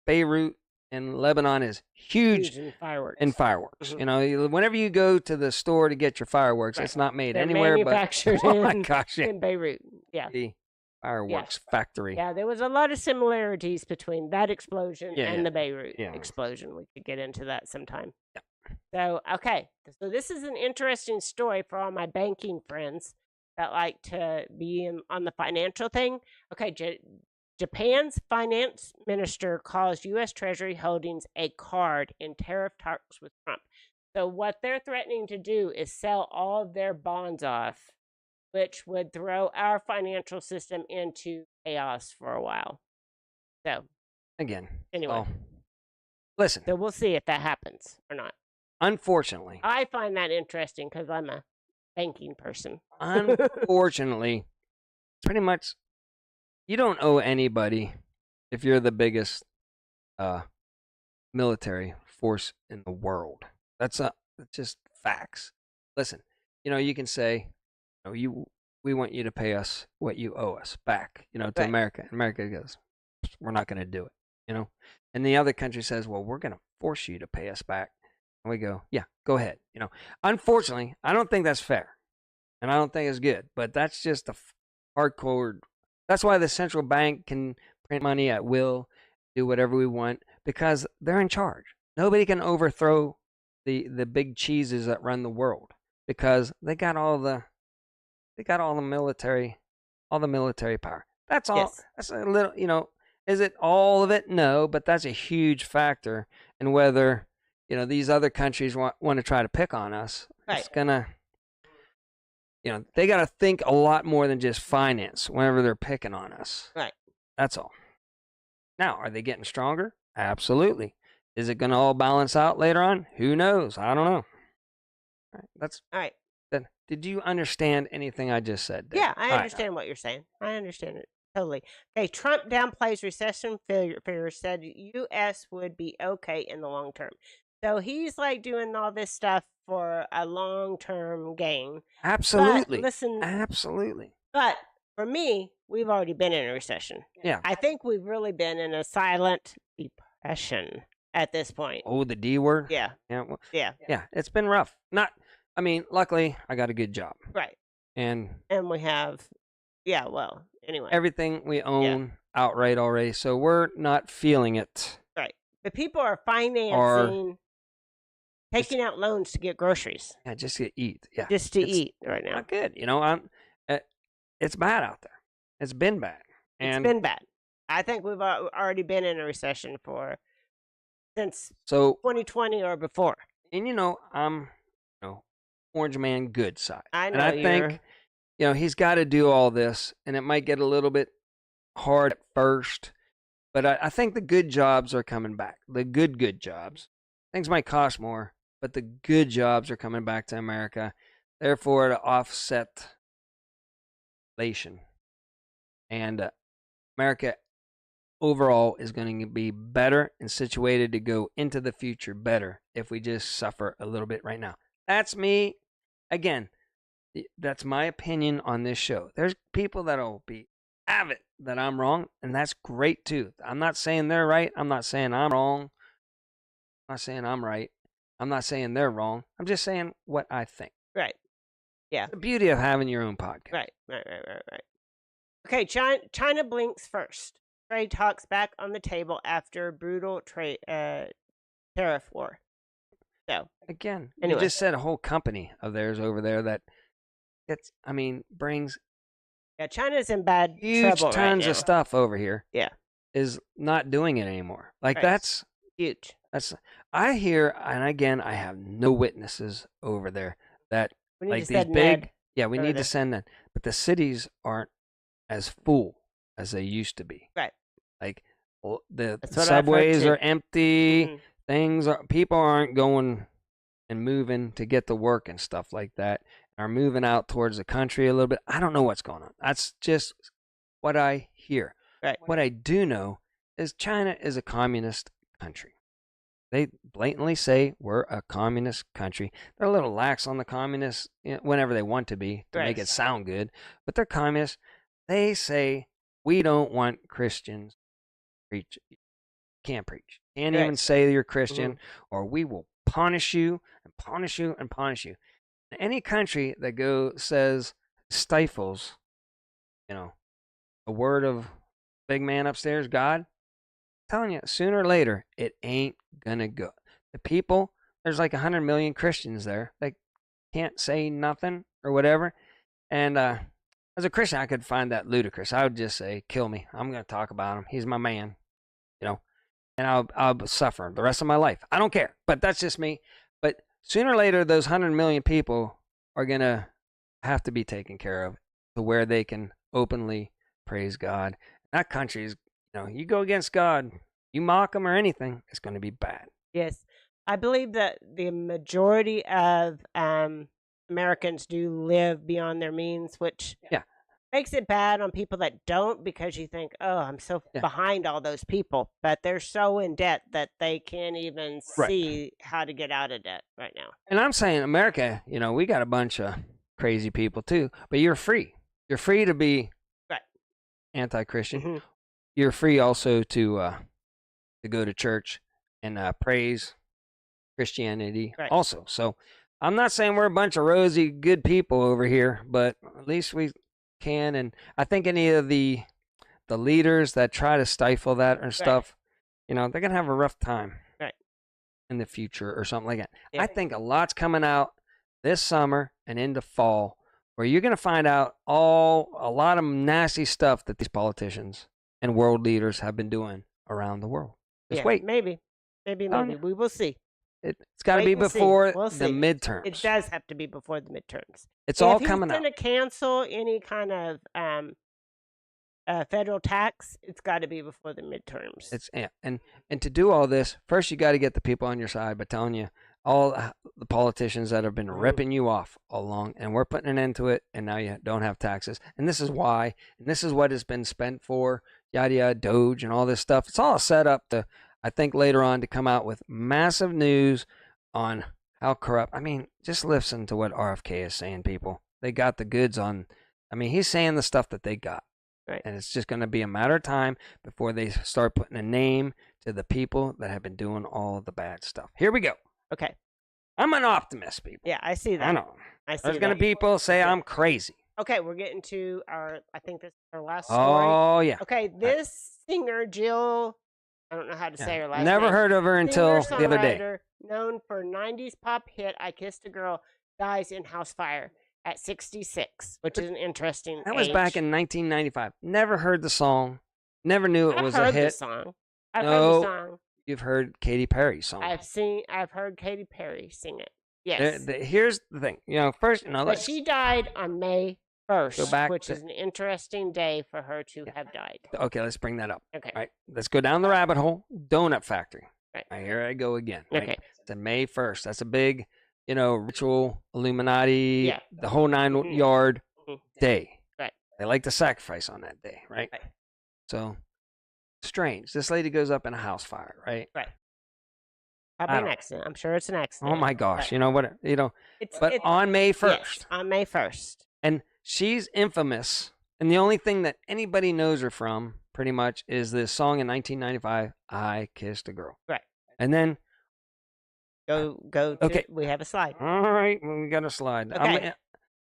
Beirut in Lebanon is huge in fireworks. in fireworks. Mhm. Whenever you go to the store to get your fireworks, Right. it's not made They're anywhere but manufactured oh my in, gosh, yeah, in Beirut. Yeah. the fireworks factory. Yeah, there was a lot of similarities between that explosion Yeah, and yeah. the Beirut Yeah. explosion. We could get into that sometime. So, okay. So this is an interesting story for all my banking friends that like to be on the financial thing. Okay, Japan's finance minister calls U.S. Treasury Holdings a card in tariff talks with Trump. So what they're threatening to do is sell all of their bonds off, which would throw our financial system into chaos for a while. So Again. Anyway. Listen, we'll see if that happens or not. unfortunately, I find that interesting because I'm a banking person. unfortunately, pretty much, you don't owe anybody if you're the biggest military force in the world. That's just facts. Listen, you can say, we want you to pay us what you owe us back, to Right. America. America goes, we're not going to do it, And the other country says, well, we're going to force you to pay us back. And we go, yeah, go ahead. Unfortunately, I don't think that's fair. And I don't think it's good. But that's just a hardcore. That's why the central bank can print money at will, do whatever we want, because they're in charge. Nobody can overthrow the big cheeses that run the world, because they got all the military power. That's all. Yes. That's a little, is it all of it? No, but that's a huge factor in whether, these other countries want to try to pick on us. Right. It's gonna, they got to think a lot more than just finance whenever they're picking on us. Right. That's all. Now, are they getting stronger? Absolutely. Is it going to all balance out later on? Who knows? I don't know. All right, All right. then. Did you understand anything I just said? Dave? Yeah, I All right. understand what you're saying. I understand it totally. Okay, Trump downplays recession fears, said U.S. would be okay in the long term. So he's like doing all this stuff for a long-term gain. Absolutely. But listen, Absolutely. but for me, we've already been in a recession. Yeah. I think we've really been in a silent depression at this point. Oh, the D word? Yeah, Yeah. Well, yeah, yeah. It's been rough. Luckily, I got a good job. right. And And we have, anyway. everything we own outright already. So we're not feeling it. Right. But people are financing, taking out loans to get groceries, Yeah, just to eat. Yeah. just to It's eat right now. Not good. It's bad out there. It's been bad. It's And been bad. I think we've already been in a recession since so, 2020 or before. and I'm, orange man good side. I know And I think, he's got to do all this, and it might get a little bit hard at first, but I think the good jobs are coming back. The good jobs. Things might cost more, but the good jobs are coming back to America. Therefore, to offset inflation, and America overall is going to be better and situated to go into the future better if we just suffer a little bit right now. That's me. Again, that's my opinion on this show. There's people that'll be avid that I'm wrong, and that's great too. I'm not saying they're right. I'm not saying I'm wrong. I'm not saying I'm right. I'm not saying they're wrong. I'm just saying what I think. Right. Yeah. The beauty of having your own podcast. Right. Okay, China blinks first. Trade talks back on the table after brutal tariff war. So Again, anyway. you just said a whole company of theirs over there that brings China's in bad huge trouble tons right of stuff over here. Yeah. Is not doing it anymore. Like Right. that's huge. I hear, and again, I have no witnesses over there that We need like to these send big. Ned Yeah, we over need there. to send that. But the cities aren't as full as they used to be. Right. Like the That's what I've heard, subways too. are empty. Mhm. People aren't going and moving to get to work and stuff like that. Are moving out towards the country a little bit. I don't know what's going on. That's just what I hear. Right. What I do know is China is a communist country. They blatantly say we're a communist country. They're a little lax on the communists whenever they want to be to make Right. it sound good, but they're communists. They say we don't want Christians preach. Can't preach. Can't even Right. say you're Christian, or we will punish you and punish you and punish you. Any country that stifles, the word of big man upstairs, God, I'm telling you, sooner or later, it ain't gonna go. The people, there's like 100 million Christians there. They can't say nothing or whatever. And as a Christian, I could find that ludicrous. I would just say, kill me. I'm gonna talk about him. He's my man, and I'll suffer the rest of my life. I don't care. But that's just me. But sooner or later, those 100 million people are going to have to be taken care of to where they can openly praise God. That country is, you go against God, you mock them or anything, it's going to be bad. Yes. I believe that the majority of Americans do live beyond their means, which makes it bad on people that don't, because you think, oh, I'm so behind all those people. But they're so in debt that they can't even see how to get out of debt right now. And I'm saying America, we got a bunch of crazy people too, but you're free. You're free to be anti-Christian. Mm-hmm. You're free also to go to church and praise Christianity also. So I'm not saying we're a bunch of rosy good people over here, but at least we can. And I think any of the leaders that try to stifle that or stuff, they're gonna have a rough time in the future or something like that. I think a lot's coming out this summer and into fall where you're gonna find out a lot of nasty stuff that these politicians and world leaders have been doing around the world. Just wait. Maybe we will see. It's got to be before We'll the see. midterms. It does have to be before the midterms. It's all if coming he's out. going to cancel any kind of federal tax, it's got to be before the midterms. And to do all this, first you got to get the people on your side by telling you all the politicians that have been ripping you off all along, and we're putting an end to it, and now you don't have taxes, and this is why, and this is what it's been spent for, yada yada, Doge and all this stuff. It's all set up to, I think, later on to come out with massive news on how corrupt. I mean, just listen to what RFK is saying, people. They got the goods on. I mean, he's saying the stuff that they got. Right. And it's just going to be a matter of time before they start putting a name to the people that have been doing all the bad stuff. Here we go. Okay. I'm an optimist, people. Yeah, I see that. I know. I see There's going to be people say I'm crazy. Okay, we're getting to I think this is our last story. Oh, yeah. Okay, this singer, Jill, I don't know how to say her last name. Never heard of her until the other day. Singer-songwriter, known for 90s pop hit I Kissed a Girl, dies in house fire at 66, which is an interesting That was age. back in 1995. Never heard the song. Never knew it was a I've heard hit. the song. I've heard the song. You've heard Katy Perry's song. I've heard Katy Perry sing it. Yes. Here's the thing. First, but she died on May 1st, go back which is an interesting day for her to have died. Okay, let's bring that up. Okay. All right, let's go down the rabbit hole. Donut Factory. Right. Here I go again. Right? Okay. It's a May 1st. That's a big, ritual, Illuminati, Yeah. the whole 9 Mhm. yard Mhm. day. Right. They like to sacrifice on that day, right? Right. So strange. This lady goes up in a house fire, right? Right. I Probably an don't- accident. I'm sure it's an accident. Oh my gosh. Right. You know what? It's, But it's on May 1st. yes, on May 1st. And she's infamous. And the only thing that anybody knows her from, pretty much, is this song in 1995, I Kissed a Girl. Right. And then, Go to, Okay. we have a slide. all right, we got a slide. Okay.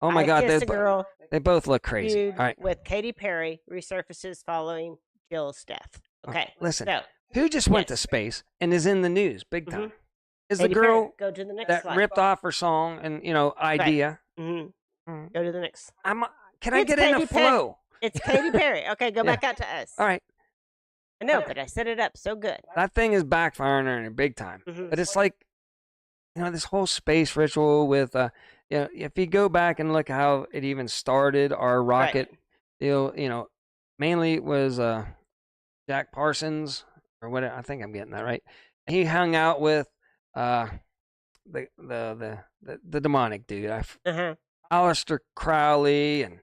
Oh my I God, Kissed a Girl they both look crazy. feud All right. with Katy Perry resurfaces following Jill's death. Okay. Listen, So, who just went to yes. space and is in the news big time? Mhm. Is the Katy Perry, girl go to the next that slide. ripped off her song and, idea. Mhm. Mm. Go to the next. Can I It's get in a Katy Perry. flow? It's Katy Perry. Okay, go Yeah. back out to us. All right. I know, but I set it up so good. That thing is backfiring on her big time. Mhm. But it's like, this whole space ritual with, if you go back and look how it even started, our rocket deal, mainly it was Jack Parsons or what? I think I'm getting that right. He hung out with the demonic dude. Uh-huh. Aleister Crowley and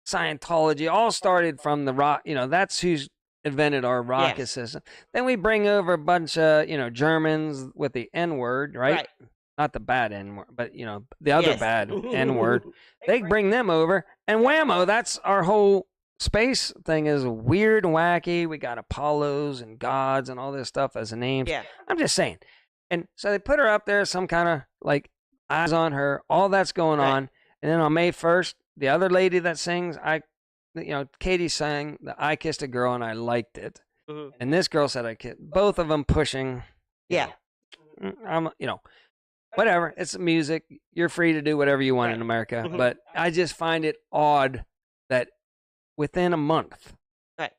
Scientology all started from the rock. That's who's invented our rocket system. Then we bring over a bunch of Germans with the N word, right? Not the bad N word, but the other Yes. bad N word. They bring them over, and whammo, that's our whole space thing is weird and wacky. We got Apollos and gods and all this stuff as a name. Yeah. I'm just saying. And so they put her up there, some kind of like eyes on her. All that's going Right. on. And then on May 1st, the other lady that sings, Katie sang the I Kissed a Girl and I liked it. Mhm. And this girl said I kissed. Both of them pushing. Yeah. I'm, whatever. It's music. You're free to do whatever you want in America. Mhm. But I just find it odd that within a month. Right.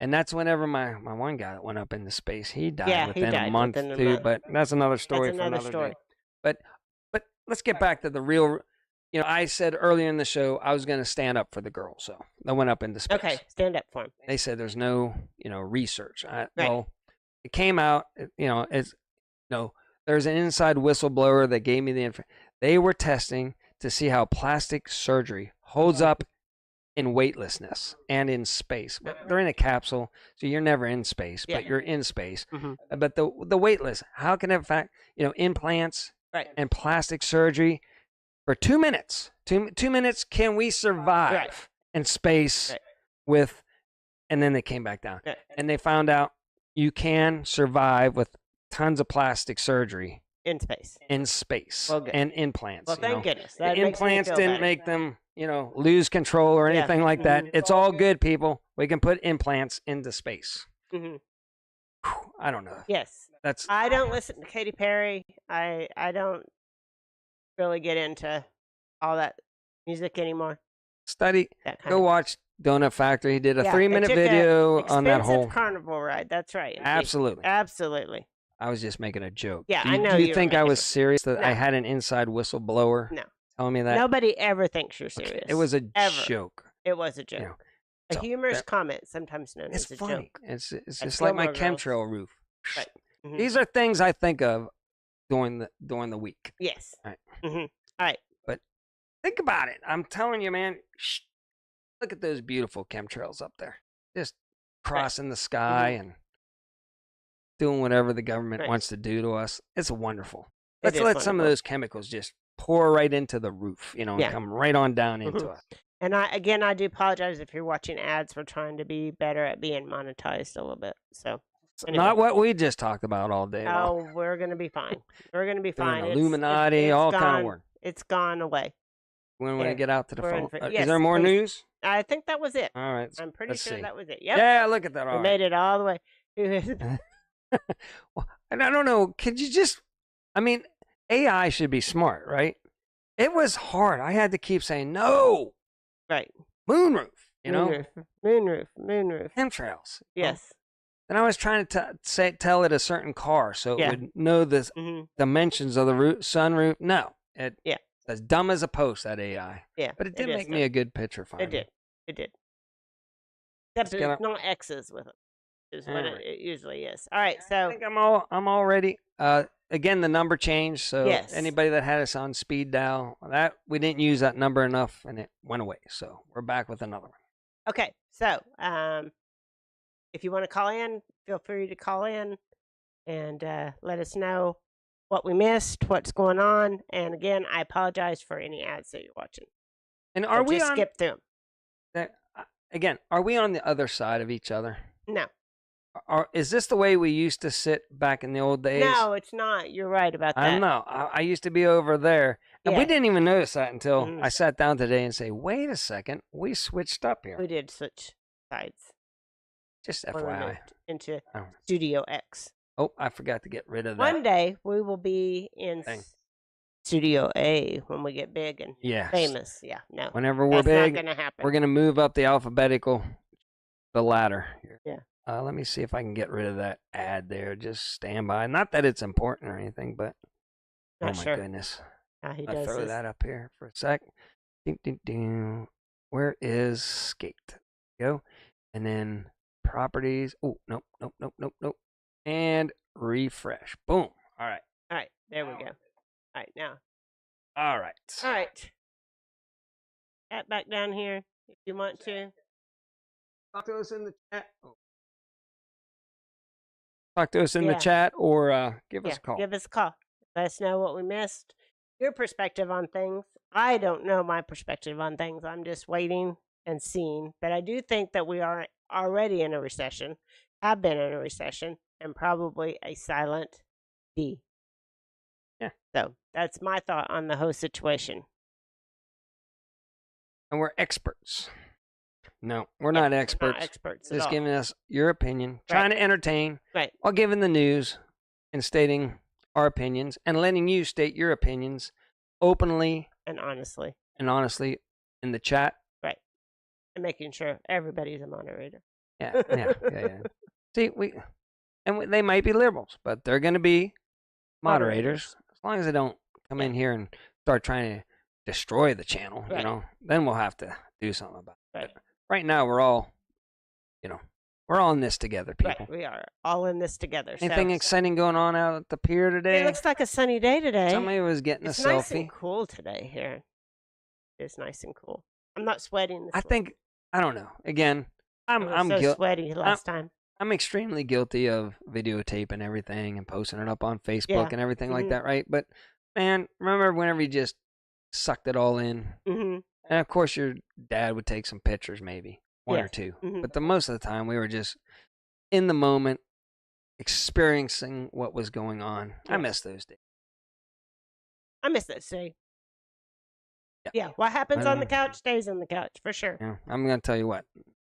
And that's whenever my one guy that went up into space, he died Yeah, he within a died month within a too. month. But that's another story That's for another another story. day. But let's get back to the real. I said earlier in the show I was going to stand up for the girl, so I went up into space. Okay, stand up for him. They said there's no, research. Well, it came out. It's there's an inside whistleblower that gave me the info. They were testing to see how plastic surgery holds up in weightlessness and in space. But they're in a capsule, so you're never in space, but you're in space. Mhm. But the weightless, how can it affect, implants and plastic surgery for 2 minutes? 2 minutes, can we survive in space with, and then they came back down. And they found out you can survive with tons of plastic surgery In space. well, good. and implants. Well, thank goodness. The That makes me implants feel didn't better. make them, lose control or Yeah. anything like that. Mhm. It's all good, people. We can put implants into space. Mhm. Whew, I don't know. Yes. That's I don't listen to Katy Perry. I don't really get into all that music anymore. study. That kind Go of watch Donut Factory. He did a Yeah, 3-minute they took a video on that expensive whole. carnival ride. That's right. Absolutely. Absolutely. I was just making a joke. Yeah, do I you, know Do you you were think I making was a- serious that I No. had an inside whistleblower No. telling me that? Nobody ever thinks you're Okay, serious. it was a Ever. joke. It was a joke. know, A so humorous that- comment, sometimes known It's as a funny. joke. It's That's just like my Gilmore Girls. chemtrail roof. Right. Mhm. These are things I think of during the week. Yes. Right. Mm-hmm. All right. Think about it. I'm telling you, man. Look at those beautiful chemtrails up there, just crossing the sky and doing whatever the government Right. wants to do to us. It's wonderful. It Let's is let some of wonderful. those chemicals just pour right into the roof, and Yeah. come right on down into Mhm. us. And I do apologize if you're watching ads. We're trying to be better at being monetized a little bit. So anyway. Not what we just talked about all day long. Oh, we're gonna be fine. We're gonna be Doing fine. Illuminati, all kind of work. It's gone away. When yeah, I get out to the we're in phone, for- is yes, there more please. news? I think that was it. All right. I'm pretty let's sure see. that was it. Yep. Yeah, look at that. We All right. made it all the way. Well, and I don't know. Could you just? I mean, AI should be smart, right? It was hard. I had to keep saying no. Right. Moonroof. You know, Moonroof. chemtrails. Yes. And I was trying to tell it a certain car so it Yeah. would know the hmm dimensions of the sunroof. No, it Yeah. as dumb as a post, that AI. Yeah. But it did is make me dumb. a good picture finder. It did. It did. Except Just gonna- it's not X's with it. is All what right. it usually is. All right, I so think I'm all ready. Again, the number changed, so yes. anybody that had us on speed dial, that we didn't use that number enough, and it went away. So we're back with another one. Okay, so if you want to call in, feel free to call in and let us know what we missed, what's going on. And again, I apologize for any ads that you're watching. And So are we just on? skip through Again, are we on the other side of each other? them. No, Is this the way we used to sit back in the old days? no, it's not. You're right about that. I know. I used to be over there. And we Yes. didn't even notice that until Mhm. I sat down today and say, wait a second, we switched up here. We did switch sides Just when we FYI. moved into I don't know. Studio X. Oh, I forgot to get rid of that. One day we will be in thing. Studio A when we get big and Yes. famous. Yeah, no, Whenever we're that's big, not going to happen. we're going to move up the alphabetical, the ladder. Here. Yeah. Let me see if I can get rid of that ad there. Just stand by. Not that it's important or anything, but Not oh my sure goodness. how he I'll does throw this. that up here for a sec. Ding, ding, ding. Where is skate? Go. And then properties. Oh, nope, nope, nope, nope, nope. And refresh. Boom. All right. All right, there we go. All right, now. All right. All right. At back down here if you want to. Talk to us in the chat. Talk to us in the Yeah. chat or give us Yeah, a call. give us a call. Let us know what we missed. Your perspective on things. I don't know my perspective on things. I'm just waiting and seeing. But I do think that we are already in a recession, have been in a recession, and probably a silent D. Yeah. So that's my thought on the whole situation. And we're experts. No, we're not We're experts. not experts at Just all. giving us your opinion, trying to entertain, Right. while giving the news and stating our opinions and letting you state your opinions openly And honestly. and honestly in the chat. Right. And making sure everybody's a moderator. Yeah, yeah. See, they might be liberals, but they're going to be moderators. As long as they don't come in here and start trying to destroy the channel, Right. then we'll have to do something about it. Right. But right now, we're all in this together, people. Right. We are all in this together. Anything so exciting going on out at the pier today? it looks like a sunny day today. Somebody was getting It's a nice selfie. and cool today here. It's nice and cool. I'm not sweating this I think I don't know. Again, I'm so sweaty last time. I'm extremely guilty of videotaping everything and posting it up on Facebook Yeah. and everything like Mhm. that, right? But man, remember whenever you just sucked it all in? Mm-hmm. And of course, your dad would take some pictures, maybe one or Yes. two. Mhm. But the most of the time, we were just in the moment, experiencing what was going on. I Yes. miss those days. I miss that day. Yeah. Yeah. What happens on the know. couch stays on the couch for sure. Yeah, I'm gonna tell you what.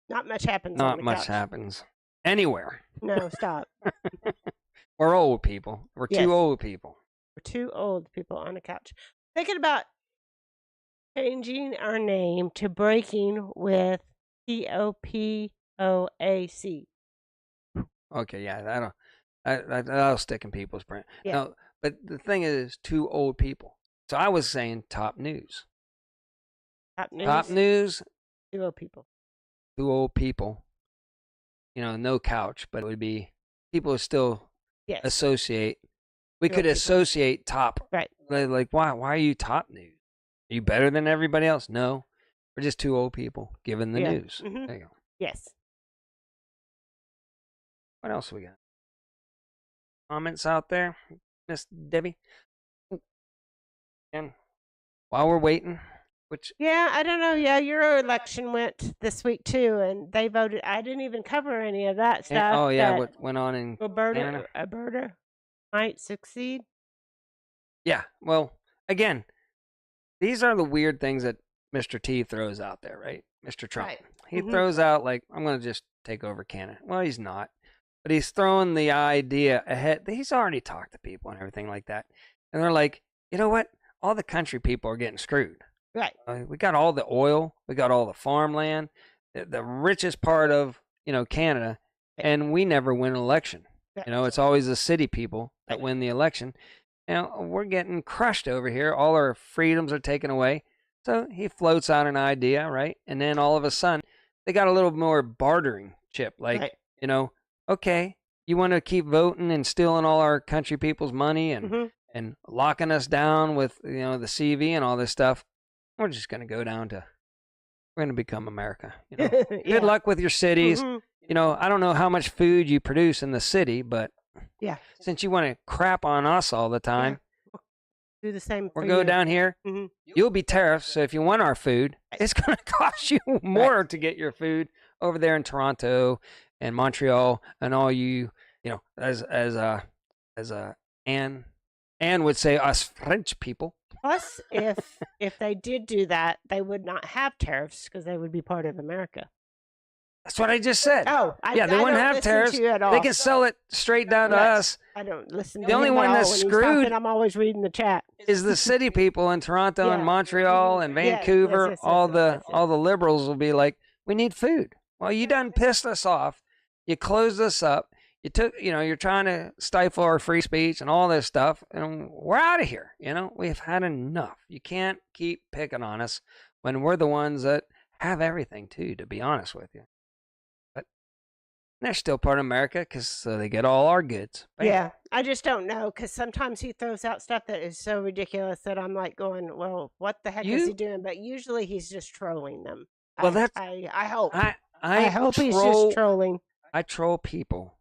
Not much happens on Not the much couch. happens anywhere. No, stop. We're old people. We're Yes. two old people. We're two old people on a couch. Thinking about changing our name to Breaking with TOPOAC. Okay, yeah, that'll stick in people's brain. Yeah. No, but the thing is, two old people. So I was saying top news. Top news. Top news, Two old people. two old people. No couch, but it would be people who still Yes. associate. We Two could old people. associate top. Right. Like, why are you top news? Are you better than everybody else? No. We're just two old people giving the Yeah. news. Mhm. There you go. Yes. What else we got? Comments out there, Miss Debbie? And while we're waiting, which Yeah, I don't know. Yeah, your election went this week too, and they voted. I didn't even cover any of that stuff. oh yeah, that what went on in Canada? Alberta might succeed. Yeah, well, again, these are the weird things that Mr. T throws out there, right? Mr. Trump. Right. He Mhm. throws out like, I'm going to just take over Canada. Well, he's not. But he's throwing the idea ahead. He's already talked to people and everything like that. And they're like, you know what? All the country people are getting screwed. Right. We got all the oil. We got all the farmland. The richest part of, Canada. Right. And we never win an election. Right. It's always the city people that Right. win the election. We're getting crushed over here. All our freedoms are taken away. So he floats out an idea, right? And then all of a sudden, they got a little more bartering chip. Like, Right. okay, you want to keep voting and stealing all our country people's money Hmm. and locking us down with the CV and all this stuff. We're just going to go down to we're going to become America. Good Yeah. luck with your cities. Hmm. I don't know how much food you produce in the city, but Yeah. since you want to crap on us all the time, Do the same we'll for go you. down here. Hmm. You'll be tariffed, so if you want our food, it's going to cost you more to get your food over there in Toronto and Montreal and all as Anne would say, us French people. Plus, if they did do that, they would not have tariffs because they would be part of America. That's what I just said. Oh, yeah, they I wouldn't don't have listen tariffs. to you at all. They can sell it straight down to Right. us. I don't listen to The only him at one all that's when he's screwed talking. I'm always reading the chat. Is the city people in Toronto and Yeah. Montreal and Yes, yes, Vancouver. yes, all yes, the yes, yes. all the liberals will be like, we need food. Well, you done pissed us off. You closed us up. You took, you're trying to stifle our free speech and all this stuff, and we're out of here. We've had enough. You can't keep picking on us when we're the ones that have everything too. To be honest with you, but they're still part of America because they get all our goods. Bam. Yeah, I just don't know because sometimes he throws out stuff that is so ridiculous that I'm like going, well, what the heck is he doing? But usually he's just trolling them. Well, that's I hope. I hope he's troll- just trolling. I troll people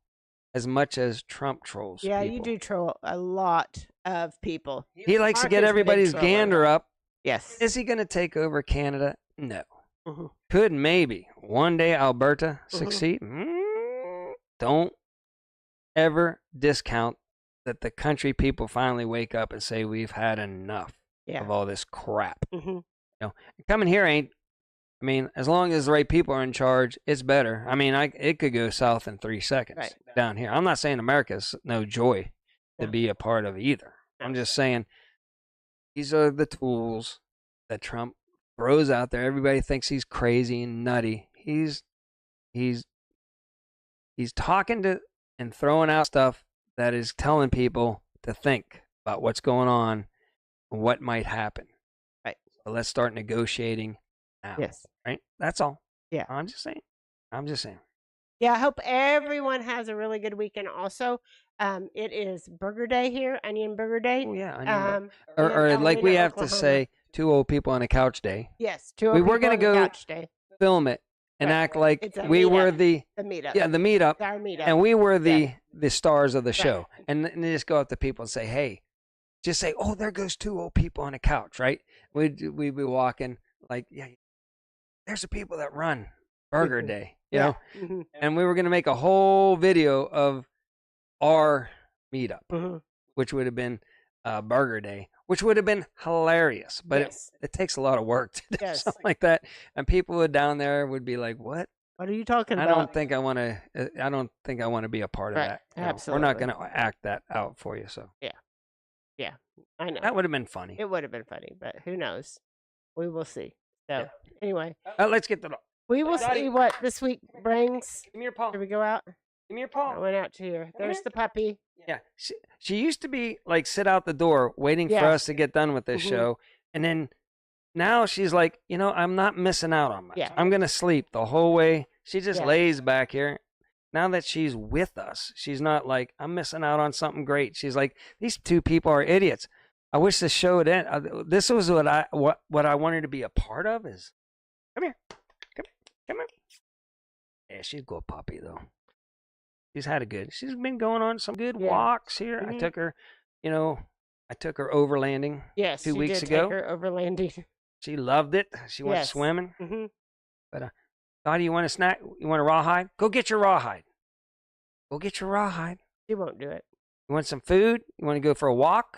as much as Trump trolls Yeah, people. you do troll a lot of people. He likes to Mark get is a big everybody's troller. gander up. Yes. Is he going to take over Canada? No. Mhm. Could maybe one day Alberta Mhm. succeed. Don't ever discount that the country people finally wake up and say we've had enough Yeah. of all this crap. Hmm. Coming here ain't. I mean, as long as the right people are in charge, it's better. I mean, it could go south in 3 seconds Right. down here. I'm not saying America's no joy to No. be a part of either. I'm just saying these are the tools that Trump throws out there. Everybody thinks he's crazy and nutty. He's talking to and throwing out stuff that is telling people to think about what's going on and what might happen. Right. So let's start negotiating now. Yes. Right? That's all. Yeah. I'm just saying. Yeah, I hope everyone has a really good weekend. Also, it is Burger Day here, Onion Burger Day. Oh yeah. I know. In Or like we Alameda, have to Oklahoma. say, 2 old people on a couch day. Yes, we were going gonna to go- Couch Day, Film it and Right. act like It's a we were meetup. the the meetup. the meetup. It's our meetup. And we were Yeah. the stars of the Right. show. And they just go up to people and say, hey, just say, oh, there goes 2 old people on a couch, right? We'd be walking like, yeah, there's the people that run Burger Mhm. Day, Yeah. Mhm. And we were going to make a whole video of our meetup, Mhm. which would have been Burger Day, which would have been hilarious. But Yes. it takes a lot of work to do Yes. something like that. And people down there would be like, what? What are you talking I about? don't think I want to. I don't think I want to be a part of Right, that. We're not absolutely. going to act that out for you. So I know. that would have been funny. It would have been funny, but who knows? We will see. So, anyway, Let's get to the. we will Daddy. see what this week brings. Give me your paw. Should we go out? Give me your I paw. went out to here. There's here. the puppy. Yeah, she used to be like sit out the door waiting for Yeah. us to get done with this Mhm. show, and then now she's like, I'm not missing out on much. Yeah. I'm gonna sleep the whole way. She just Yeah. lays back here. Now that she's with us, she's not like I'm missing out on something great. She's like, these 2 people are idiots. I wish the show would end. This was what I wanted to be a part of. Is come here. Yeah, she's a good puppy though. She's had a good. She's been going on some good Yeah. walks here. I Mhm. took her, I took her overlanding. Yes, 2 you weeks did ago. take her overlanding. She loved it. She went Yes. swimming. Hmm. Dottie, you want a snack? You want a rawhide? Go get your rawhide. Go get your rawhide. She won't do it. You want some food? You want to go for a walk?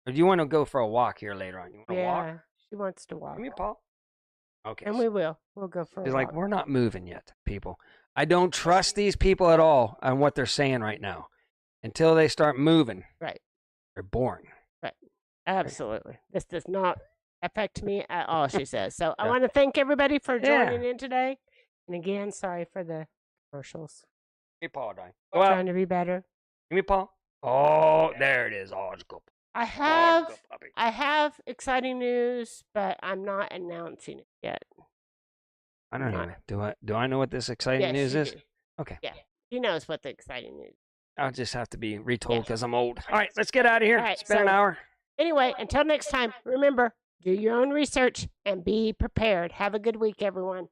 Or do you want to go for a walk here later on? You want to walk? Yeah, she wants to walk. Give me a paw. Okay. And we will. We'll go for She's a like, walk. we're not moving yet, people. I don't trust these people at all on what they're saying right now. Until they start moving. Right. They're boring. Absolutely. This does not affect me at all, she says. So I Yeah. want to thank everybody for Yeah. joining in today. And again, sorry for the commercials. Give me a paw, Dottie. Go out. Trying to be better. Give me a paw. Oh, there it is. Oh, it's good. I Oh, it's have good puppy. I have exciting news, but I'm not announcing it yet. I don't know. Do I know what this exciting Yes, news you is? do. Okay. Yeah. She knows what the exciting news. I'll just have to be retold Yeah. because I'm old. All right, let's get out of here. All right, It's been an so- hour. Anyway, until next time, remember, do your own research and be prepared. Have a good week, everyone.